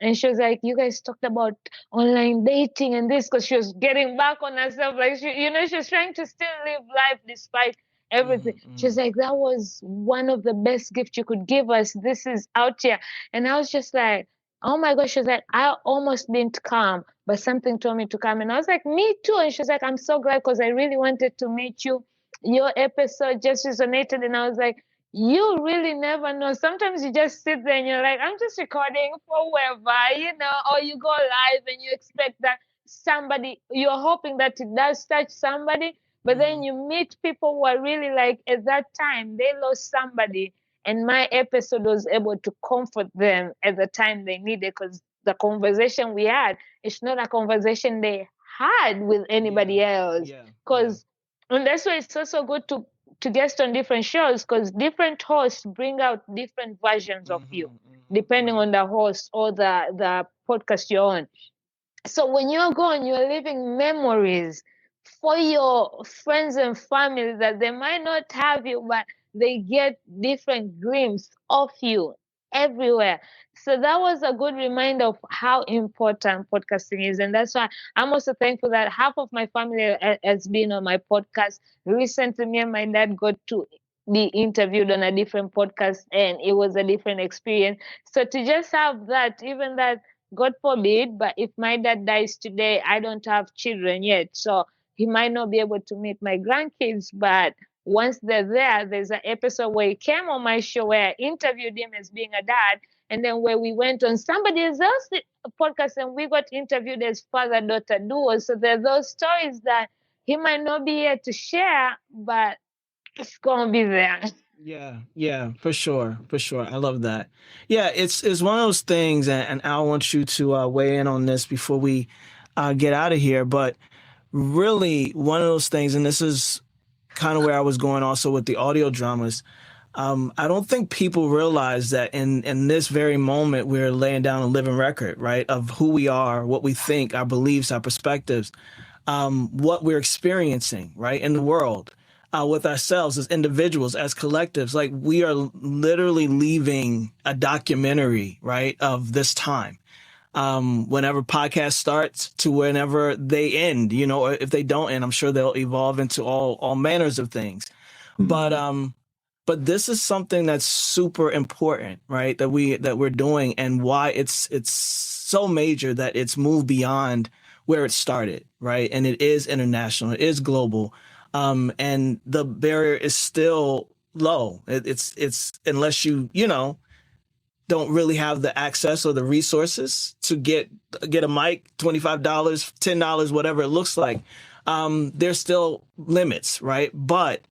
And she was like, you guys talked about online dating and this, because she was getting back on herself. Like, she was trying to still live life despite everything. She was like, that was one of the best gifts you could give us. This is out here. And I was just like, oh my gosh. She was like, I almost didn't come, but something told me to come. And I was like, me too. And she was like, I'm so glad, because I really wanted to meet you. Your episode just resonated. And I was like, you really never know. Sometimes you just sit there and you're like, I'm just recording for whoever, or you go live and you expect that somebody, you're hoping that it does touch somebody, but then you meet people who are really like, at that time, they lost somebody. And my episode was able to comfort them at the time they needed, because the conversation we had, it's not a conversation they had with anybody else. And that's why it's also good to guest on different shows, because different hosts bring out different versions of you, depending on the host or the podcast you're on. So when you're gone, you're leaving memories for your friends and family that they might not have you, but they get different glimpses of you everywhere. So that was a good reminder of how important podcasting is. And that's why I'm also thankful that half of my family has been on my podcast. Recently, me and my dad got to be interviewed on a different podcast, and it was a different experience. So to just have that, even that, God forbid, but if my dad dies today, I don't have children yet. So he might not be able to meet my grandkids, but once they're there, there's an episode where he came on my show where I interviewed him as being a dad. And then where we went on somebody else's podcast and we got interviewed as father-daughter duo. So there are those stories that he might not be here to share, but it's going to be there. Yeah, for sure. I love that. Yeah, it's one of those things, and I want you to weigh in on this before we get out of here. But really, one of those things, and this is kind of where I was going also with the audio dramas. I don't think people realize that in this very moment, we're laying down a living record, right, of who we are, what we think, our beliefs, our perspectives, what we're experiencing, right, in the world. With ourselves as individuals, as collectives, like we are literally leaving a documentary, right, of this time. Whenever podcast starts to whenever they end, or if they don't end, I'm sure they'll evolve into all manners of things. But this is something that's super important, right, that we're doing, and why it's so major that it's moved beyond where it started, right, and it is international, it is global. And the barrier is still low. It's unless you don't really have the access or the resources to get a mic, $25, $10, whatever it looks like. There's still limits, right? But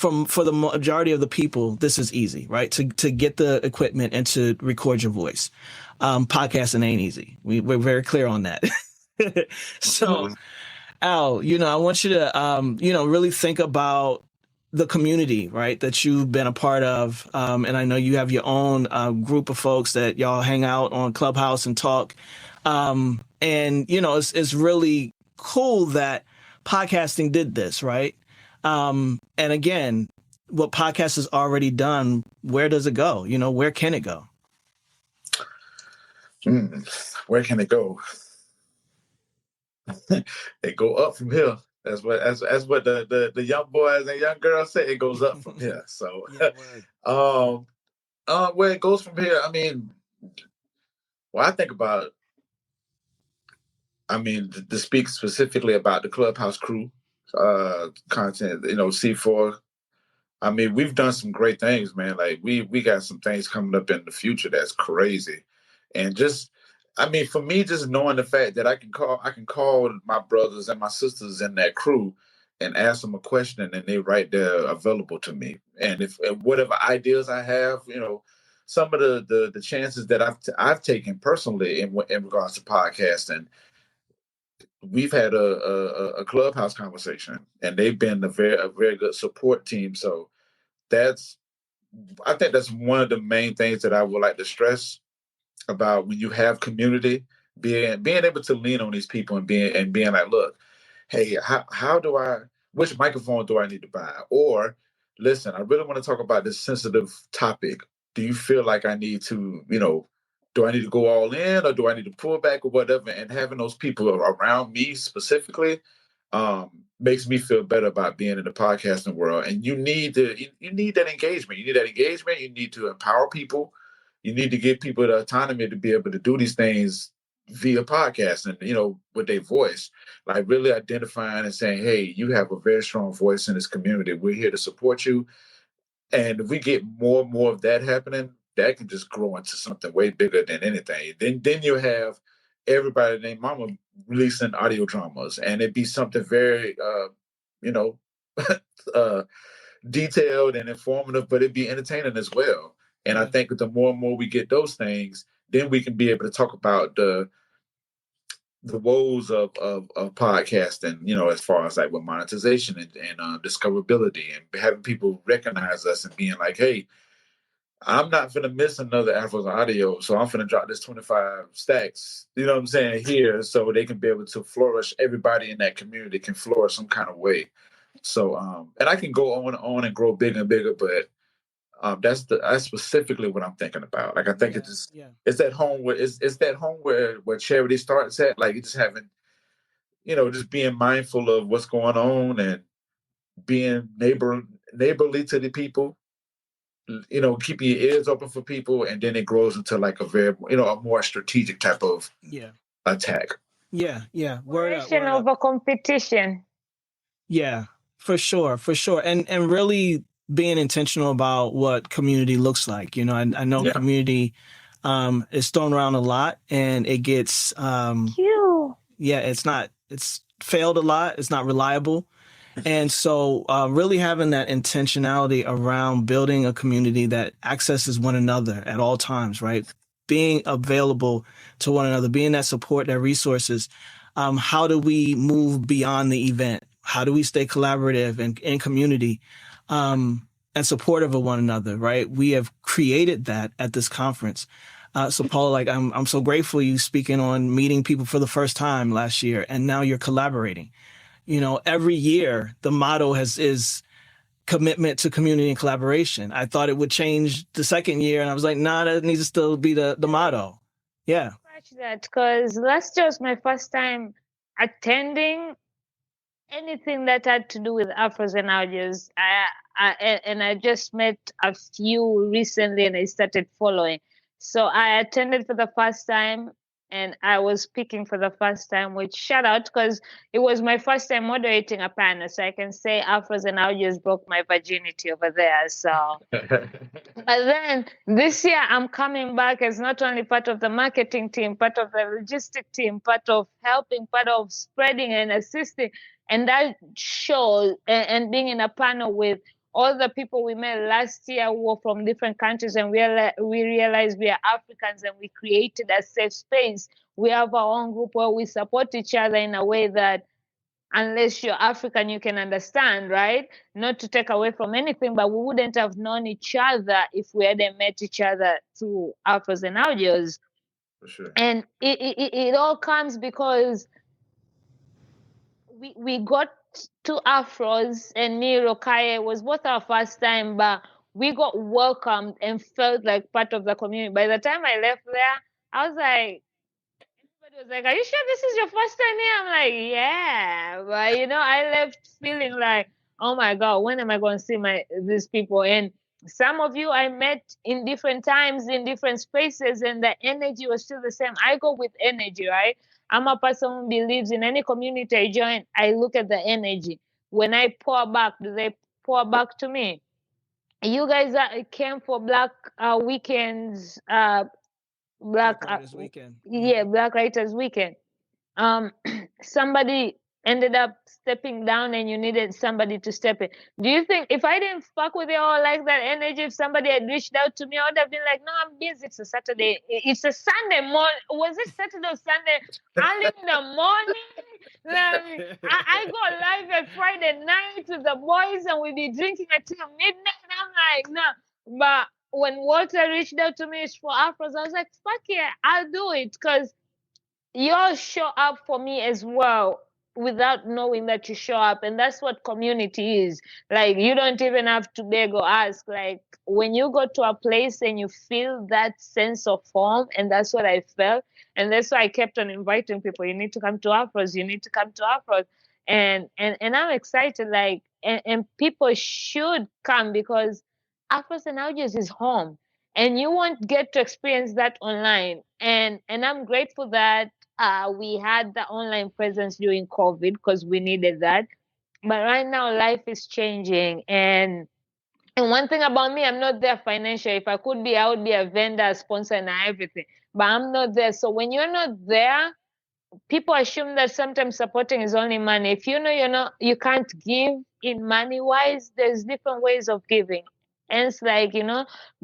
for the majority of the people, this is easy, right? To get the equipment and to record your voice. Podcasting ain't easy. We're very clear on that. So, Al, I want you to, really think about the community, right, that you've been a part of. And I know you have your own group of folks that y'all hang out on Clubhouse and talk. And, it's really cool that podcasting did this, right? And again, what podcast has already done, where does it go? Where can it go? Where can it go? It go up from here. That's what the young boys and young girls say. It goes up from here. So, where it goes from here, I mean, well, I think about, to speak specifically about the Clubhouse crew, content, C4. I mean, we've done some great things, man. Like we got some things coming up in the future that's crazy. And for me, just knowing the fact that I can call my brothers and my sisters in that crew and ask them a question, and they right there available to me. And if whatever ideas I have, some of the chances that I've taken personally in regards to podcasting, we've had a Clubhouse conversation, and they've been a very good support team. So I think that's one of the main things that I would like to stress about when you have community, being able to lean on these people and being like, look, hey, which microphone do I need to buy? Or listen, I really want to talk about this sensitive topic. Do you feel like I need to, do I need to go all in, or do I need to pull back, or whatever? And having those people around me specifically makes me feel better about being in the podcasting world. And you need that engagement. You need that engagement. You need to empower people. You need to give people the autonomy to be able to do these things via podcasting, with their voice, like really identifying and saying, hey, you have a very strong voice in this community. We're here to support you. And if we get more and more of that happening, that can just grow into something way bigger than anything. Then you have everybody named Mama releasing audio dramas, and it'd be something very, detailed and informative, but it'd be entertaining as well. And I think that the more and more we get those things, then we can be able to talk about the woes of podcasting, as far as like with monetization and discoverability, and having people recognize us and being like, hey, I'm not going to miss another Afros Audio, so I'm going to drop this 25 stacks, you know what I'm saying, here, so they can be able to flourish. Everybody in that community can flourish some kind of way. So, and I can go on and grow bigger and bigger, but that's specifically what I'm thinking about. Like, I think it's that home where charity starts at. Like, just having, just being mindful of what's going on and being neighborly to the people. Keeping your ears open for people, and then it grows into like a very, a more strategic type of attack. Yeah. Word over competition. Yeah, for sure. And really being intentional about what community looks like. I know community is thrown around a lot, and it gets it's failed a lot. It's not reliable. And so really having that intentionality around building a community that accesses one another at all times, right? Being available to one another, being that support, that resources. How do we move beyond the event? How do we stay collaborative and in community and supportive of one another, right? We have created that at this conference. So Paula, like I'm so grateful you speaking on meeting people for the first time last year, and now you're collaborating. Every year the motto is commitment to community and collaboration. I thought it would change the second year, and I was like, nah, that needs to still be the motto. Yeah. Scratch that, because last year was my first time attending anything that had to do with Afros and Audios. I just met a few recently, and I started following. So I attended for the first time, and I was speaking for the first time, which shout out, because it was my first time moderating a panel. So I can say Afros and Audios broke my virginity over there. So, but then this year I'm coming back as not only part of the marketing team, part of the logistic team, part of helping, part of spreading and assisting. And that shows, and being in a panel with all the people we met last year who were from different countries, and we realized we are Africans, and we created a safe space. We have our own group where we support each other in a way that, unless you're African, you can understand, right? Not to take away from anything, but we wouldn't have known each other if we hadn't met each other through Afros and Audios. For sure. And it all comes because we got to Afros, and me, Rokaye, was both our first time, but we got welcomed and felt like part of the community. By the time I left there, I was like, everybody was like, "Are you sure this is your first time here?" I'm like, "Yeah," but I left feeling like, "Oh my God, when am I going to see these people?" And some of you I met in different times, in different spaces, and the energy was still the same. I go with energy, right? I'm a person who believes in any community I join, I look at the energy. When I pour back, do they pour back to me? You guys came for Black Weekends, Black Writers Weekend. yeah, Black Writers Weekend. Somebody ended up stepping down, and you needed somebody to step in. Do you think if I didn't fuck with you all like that energy, if somebody had reached out to me, I would have been like, "No, I'm busy. It's a Saturday. It's a Sunday morning. Was it Saturday or Sunday? Early in the morning? Like, I go live at Friday night with the boys, and we be drinking until midnight." And I'm like, "No." But when Walter reached out to me for Afros, I was like, "Fuck yeah, I'll do it," because you all show up for me as well without knowing that you show up. And that's what community is. Like, you don't even have to beg or ask. Like, when you go to a place and you feel that sense of home, and that's what I felt. And that's why I kept on inviting people. You need to come to Afros. You need to come to Afros. And I'm excited. Like, and people should come, because Afros and Audios is home. And you won't get to experience that online. And I'm grateful that we had the online presence during COVID, because we needed that. But right now, life is changing. And one thing about me, I'm not there financially. If I could be, I would be a vendor, a sponsor, and everything. But I'm not there. So when you're not there, people assume that sometimes supporting is only money. If you can't give in money wise, there's different ways of giving. And it's like,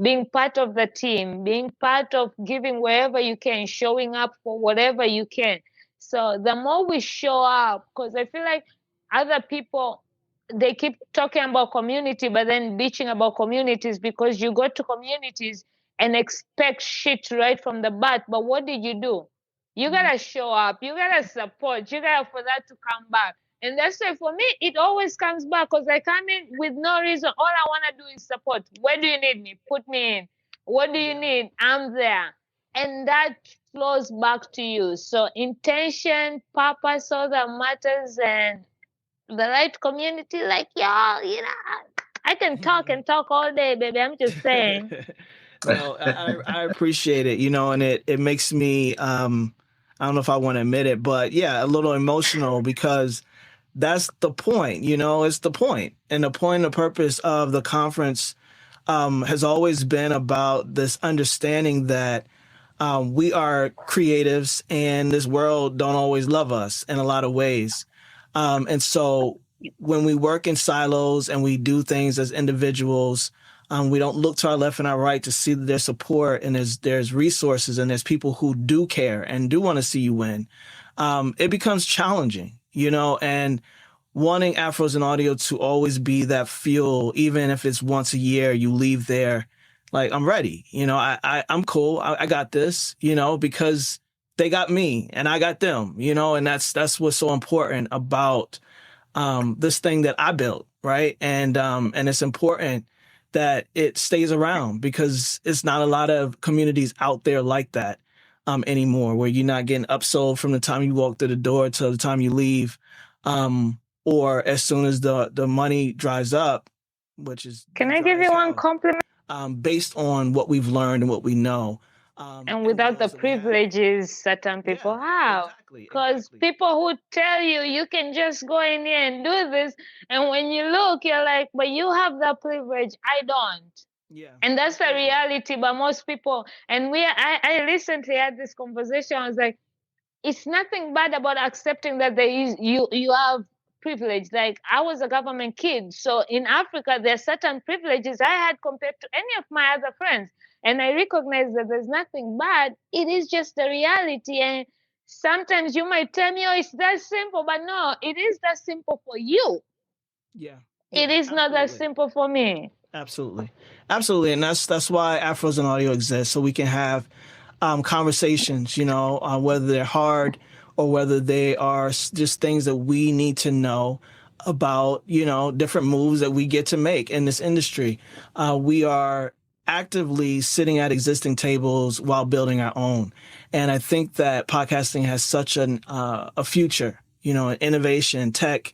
being part of the team, being part of giving wherever you can, showing up for whatever you can. So the more we show up, because I feel like other people, they keep talking about community, but then bitching about communities, because you go to communities and expect shit right from the bat. But what did you do? You gotta show up. You gotta support. You gotta for that to come back. And that's why for me, it always comes back, because I come in with no reason. All I wanna do is support. Where do you need me? Put me in. What do you need? I'm there. And that flows back to you. So intention, purpose, all that matters, and the right community, like y'all, I can talk and talk all day, baby. I'm just saying. No, I appreciate it, and it makes me I don't know if I want to admit it, but yeah, a little emotional, because that's the point, it's the point. And the point and the purpose of the conference has always been about this understanding that we are creatives, and this world don't always love us in a lot of ways. And so when we work in silos and we do things as individuals, we don't look to our left and our right to see that there's support, and there's resources, and there's people who do care and do want to see you win. It becomes challenging, and wanting Afros and Audio to always be that fuel, even if it's once a year, you leave there like, I'm ready. I'm cool. I got this, because they got me and I got them, and that's what's so important about this thing that I built, right? And it's important that it stays around, because it's not a lot of communities out there like that anymore, where you're not getting upsold from the time you walk through the door till the time you leave, or as soon as the money dries up, which is... Can I give you one compliment? Based on what we've learned and what we know. And without the privileges certain people have. Because people who tell you can just go in here and do this, and when you look, you're like, but you have the privilege, I don't. Yeah. And that's the reality. But most people, and I recently had this conversation. I was like, it's nothing bad about accepting that you have privilege. Like I was a government kid. So in Africa, there are certain privileges I had compared to any of my other friends. And I recognize that there's nothing bad. It is just the reality. And sometimes you might tell me, oh, it's that simple, but no, it is that simple for you. Yeah. It is not that simple for me. Absolutely. Absolutely. And that's why Afros and Audio exists, so we can have conversations, whether they're hard or whether they are just things that we need to know about, different moves that we get to make in this industry. We are actively sitting at existing tables while building our own. And I think that podcasting has such a future, in innovation, tech,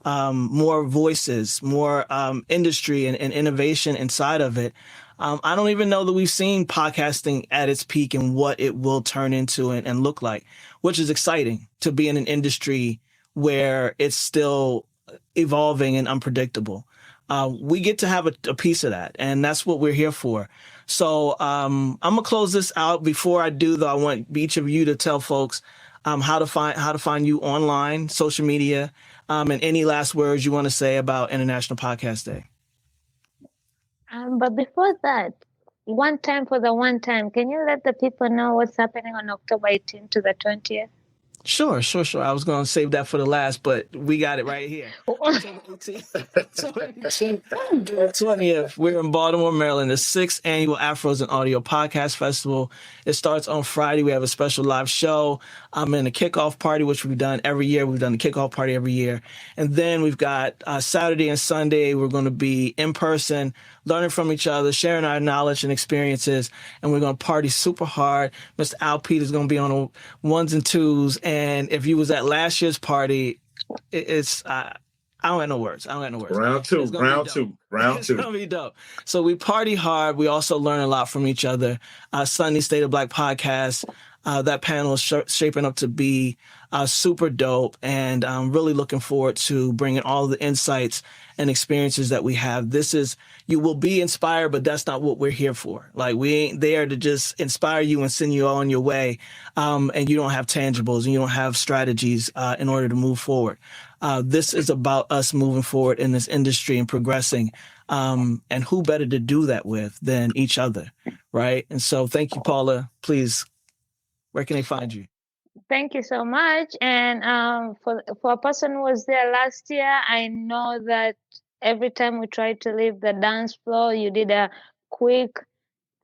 more voices, more industry and innovation inside of it. I don't even know that we've seen podcasting at its peak and what it will turn into and look like, which is exciting to be in an industry where it's still evolving and unpredictable. We get to have a piece of that, and that's what we're here for. So I'm gonna close this out. Before I do, though, I want each of you to tell folks how to find you online, social media, and any last words you want to say about International Podcast Day. But before that, one time, can you let the people know what's happening on October 18th to the 20th? Sure. I was going to save that for the last, but we got it right here. October 20th, we're in Baltimore, Maryland, the 6th annual Afros and Audio Podcast Festival. It starts on Friday. We have a special live show. I'm in a kickoff party, which we've done every year. We've done the kickoff party every year. And then we've got Saturday and Sunday. We're going to be in person, learning from each other, sharing our knowledge and experiences. And we're going to party super hard. Mr. Al Pete is going to be on the ones and twos. And if you was at last year's party, it's I don't have no words. Round two. It's gonna be dope. So we party hard. We also learn a lot from each other. Sunday State of Black podcast. That panel is shaping up to be super dope, and I'm really looking forward to bringing all the insights and experiences that we have. You will be inspired, but that's not what we're here for. Like, we ain't there to just inspire you and send you on your way, and you don't have tangibles and you don't have strategies in order to move forward. This is about us moving forward in this industry and progressing, and who better to do that with than each other, right? And so thank you, Paula. Please, where can they find you? Thank you so much. And for a person who was there last year, I know that every time we tried to leave the dance floor, you did a quick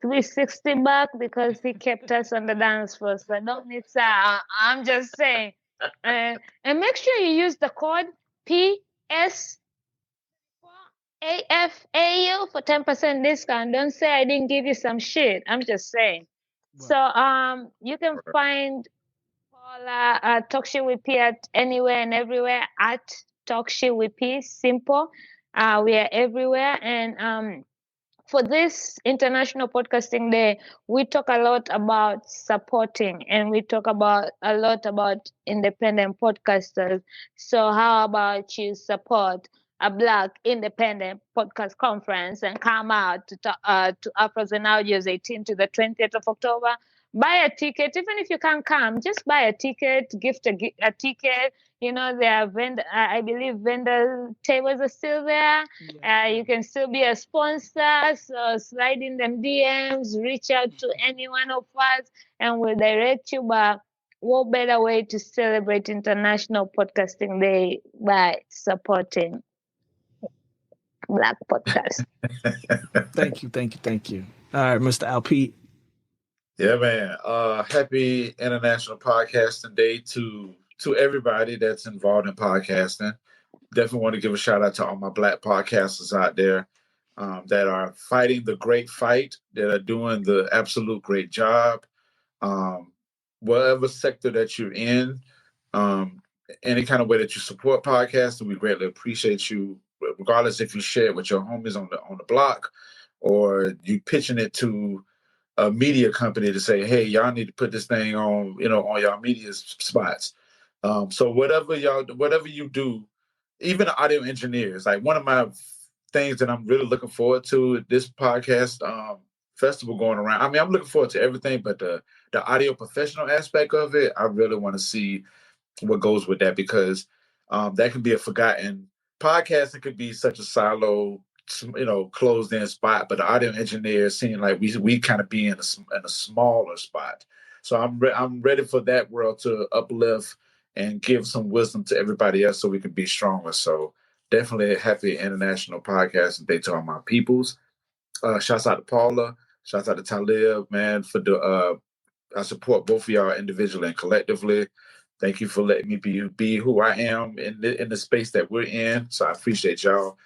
360 back because he kept us on the dance floor. So don't need that. I'm just saying. And make sure you use the code PSAFAU for 10% discount. Don't say I didn't give you some shit. I'm just saying. Wow. So you can find Paula Talkshow with P at anywhere and everywhere at Talkshow with P. Simple. We are everywhere. And for this International Podcasting Day, we talk a lot about supporting, and we talk a lot about independent podcasters. So how about you support a Black independent podcast conference and come out to Afros and Audio's 18th to the 20th of October? Buy a ticket. Even if you can't come, just buy a ticket, gift a ticket. There are I believe vendor tables are still there. Yeah. You can still be a sponsor. So slide in them DMs, reach out to any one of us, and we'll direct you back. What better way to celebrate International Podcasting Day by supporting Black podcasts? Thank you. All right, Mr. Al Pete. Yeah, man. Happy International Podcasting Day to everybody that's involved in podcasting. Definitely want to give a shout out to all my Black podcasters out there that are fighting the great fight, that are doing the absolute great job. Whatever sector that you're in, any kind of way that you support podcasting, we greatly appreciate you, regardless if you share it with your homies on the block or you pitching it to a media company to say, hey, y'all need to put this thing on, on y'all media spots. So whatever you do, even the audio engineers, like one of my things that I'm really looking forward to this podcast festival going around. I mean, I'm looking forward to everything, but the audio professional aspect of it, I really want to see what goes with that, because that can be a forgotten. Podcasting could be such a silo, closed in spot, but the audio engineers seem like we kind of be in a smaller spot. So I'm ready for that world to uplift and give some wisdom to everybody else so we can be stronger. So definitely a happy International Podcast Day to all my peoples. Shouts out to Paula. Shouts out to Talib, man, for the I support both of y'all individually and collectively. Thank you for letting me be who I am in the space that we're in. So I appreciate y'all.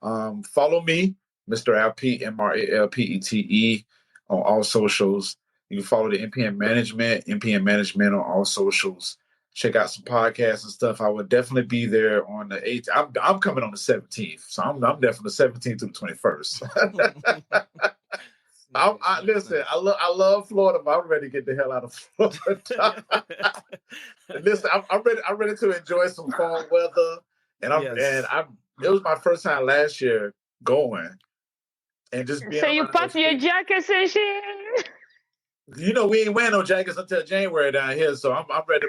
Follow me, Mr. Alpete, MRALPETE, on all socials. You can follow the NPM Management on all socials. Check out some podcasts and stuff. I will definitely be there on the 18th. I'm coming on the 17th, so I'm there from the 17th to the 21st. Listen, I love Florida, but I'm ready to get the hell out of Florida. Listen, I'm ready to enjoy some fall weather, and it was my first time last year going, and just being. So you packed your jackets and shit. We ain't wearing no jackets until January down here, so I'm ready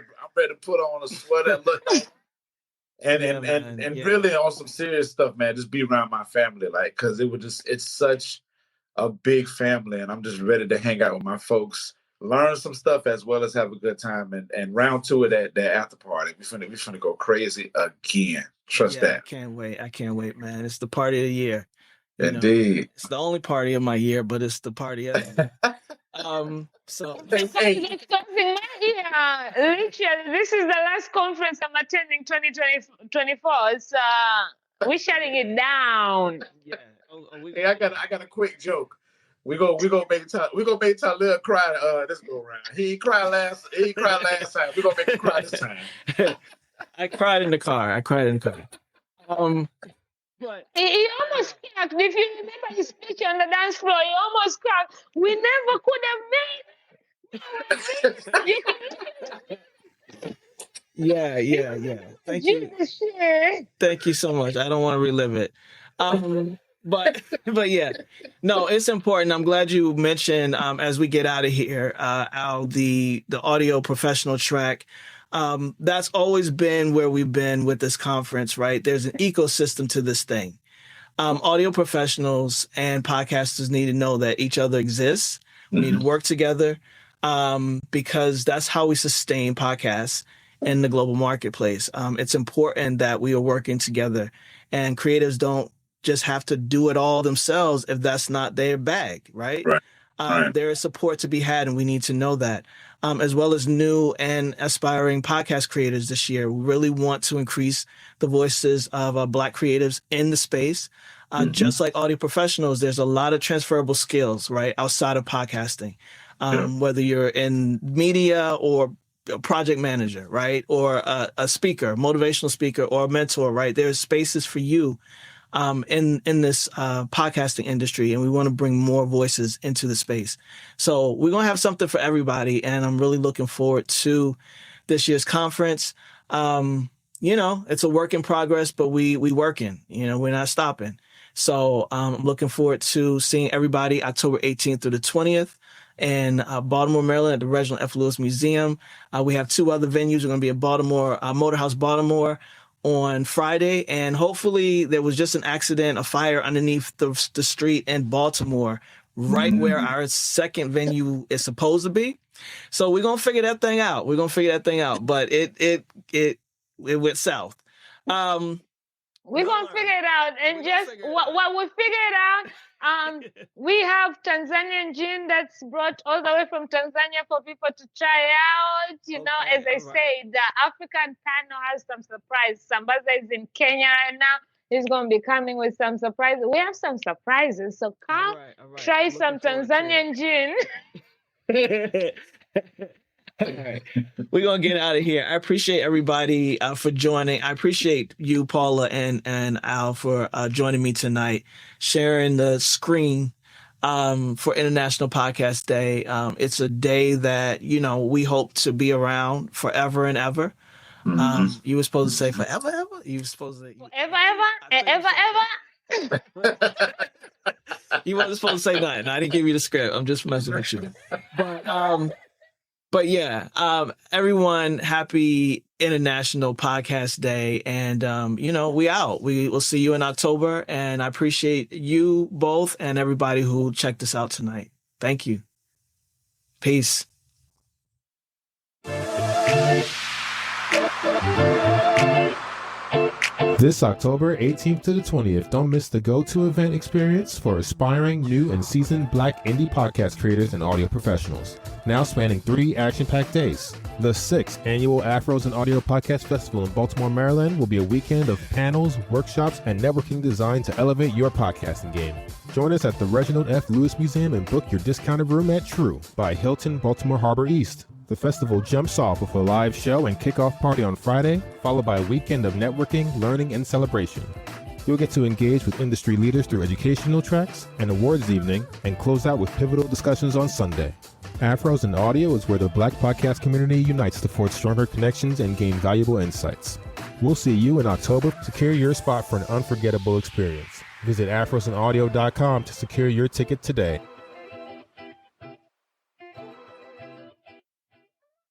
to put on a sweater and look. And really on some serious stuff, man. Just be around my family, because it's such a big family, and I'm just ready to hang out with my folks, learn some stuff as well as have a good time, and round two of that after party. We finna go crazy again. Trust that. I can't wait, man. It's the party of the year. Indeed. It's the only party of my year, but it's the party of the year. So it's closing my year. Literally, this is the last conference I'm attending 2024. It's we're shutting it down. Yeah. Hey, I got a quick joke. We gonna make Talib cry this go around. He cried last time. We're gonna make him cry this time. I cried in the car. But he almost cracked. If you remember his speech on the dance floor, he almost cracked. We never could have made. Yeah. Thank you. Thank you so much. I don't want to relive it. But yeah, no, it's important. I'm glad you mentioned as we get out of here, Al, the audio professional track. That's always been where we've been with this conference, right? There's an ecosystem to this thing. Audio professionals and podcasters need to know that each other exists. We need to work together because that's how we sustain podcasts in the global marketplace. It's important that we are working together, and creatives don't just have to do it all themselves if that's not their bag, right? Right. There is support to be had, and we need to know that. As well as new and aspiring podcast creators this year. We really want to increase the voices of Black creatives in the space. Just like audio professionals, there's a lot of transferable skills, right, outside of podcasting. Whether you're in media or a project manager, right, or a speaker, motivational speaker, or a mentor, right? There's spaces for you in this podcasting industry, and we want to bring more voices into the space. So we're going to have something for everybody, and I'm really looking forward to this year's conference. It's a work in progress, but we working, we're not stopping. So I'm looking forward to seeing everybody October 18th through the 20th in Baltimore, Maryland at the Reginald F. Lewis Museum. We have two other venues. We're going to be in Baltimore, Motor House Baltimore, on Friday, and hopefully there was just an accident, a fire underneath the street in Baltimore, right where our second venue is supposed to be. So we're gonna figure that thing out. But it went south. We're gonna figure it out, and just what we figured out. We have Tanzanian gin that's brought all the way from Tanzania for people to try out. As I say, the African panel has some surprise. Sambaza is in Kenya right now. He's going to be coming with some surprises. We have some surprises, so come try some Tanzanian gin. All right. We're going to get out of here. I appreciate everybody for joining. I appreciate you, Paula and Al, for joining me tonight, sharing the screen for International Podcast Day. It's a day that, we hope to be around forever and ever. You were supposed to say forever, ever? You were supposed to say... Ever. You weren't supposed to say nothing. I didn't give you the script. I'm just messing with you. But... But yeah, everyone, happy International Podcast Day. And, we out. We will see you in October. And I appreciate you both and everybody who checked us out tonight. Thank you. Peace. This October 18th to the 20th, don't miss the go-to event experience for aspiring, new, and seasoned Black indie podcast creators and audio professionals. Now spanning 3 action-packed days. The 6th Annual Afros Audio Podcast Festival in Baltimore, Maryland will be a weekend of panels, workshops, and networking designed to elevate your podcasting game. Join us at the Reginald F. Lewis Museum and book your discounted room at True by Hilton Baltimore Harbor East. The festival jumps off with a live show and kickoff party on Friday, followed by a weekend of networking, learning, and celebration. You'll get to engage with industry leaders through educational tracks, an awards evening, and close out with pivotal discussions on Sunday. Afros and Audio is where the Black podcast community unites to forge stronger connections and gain valuable insights. We'll see you in October. Secure your spot for an unforgettable experience. Visit afrosandaudio.com to secure your ticket today.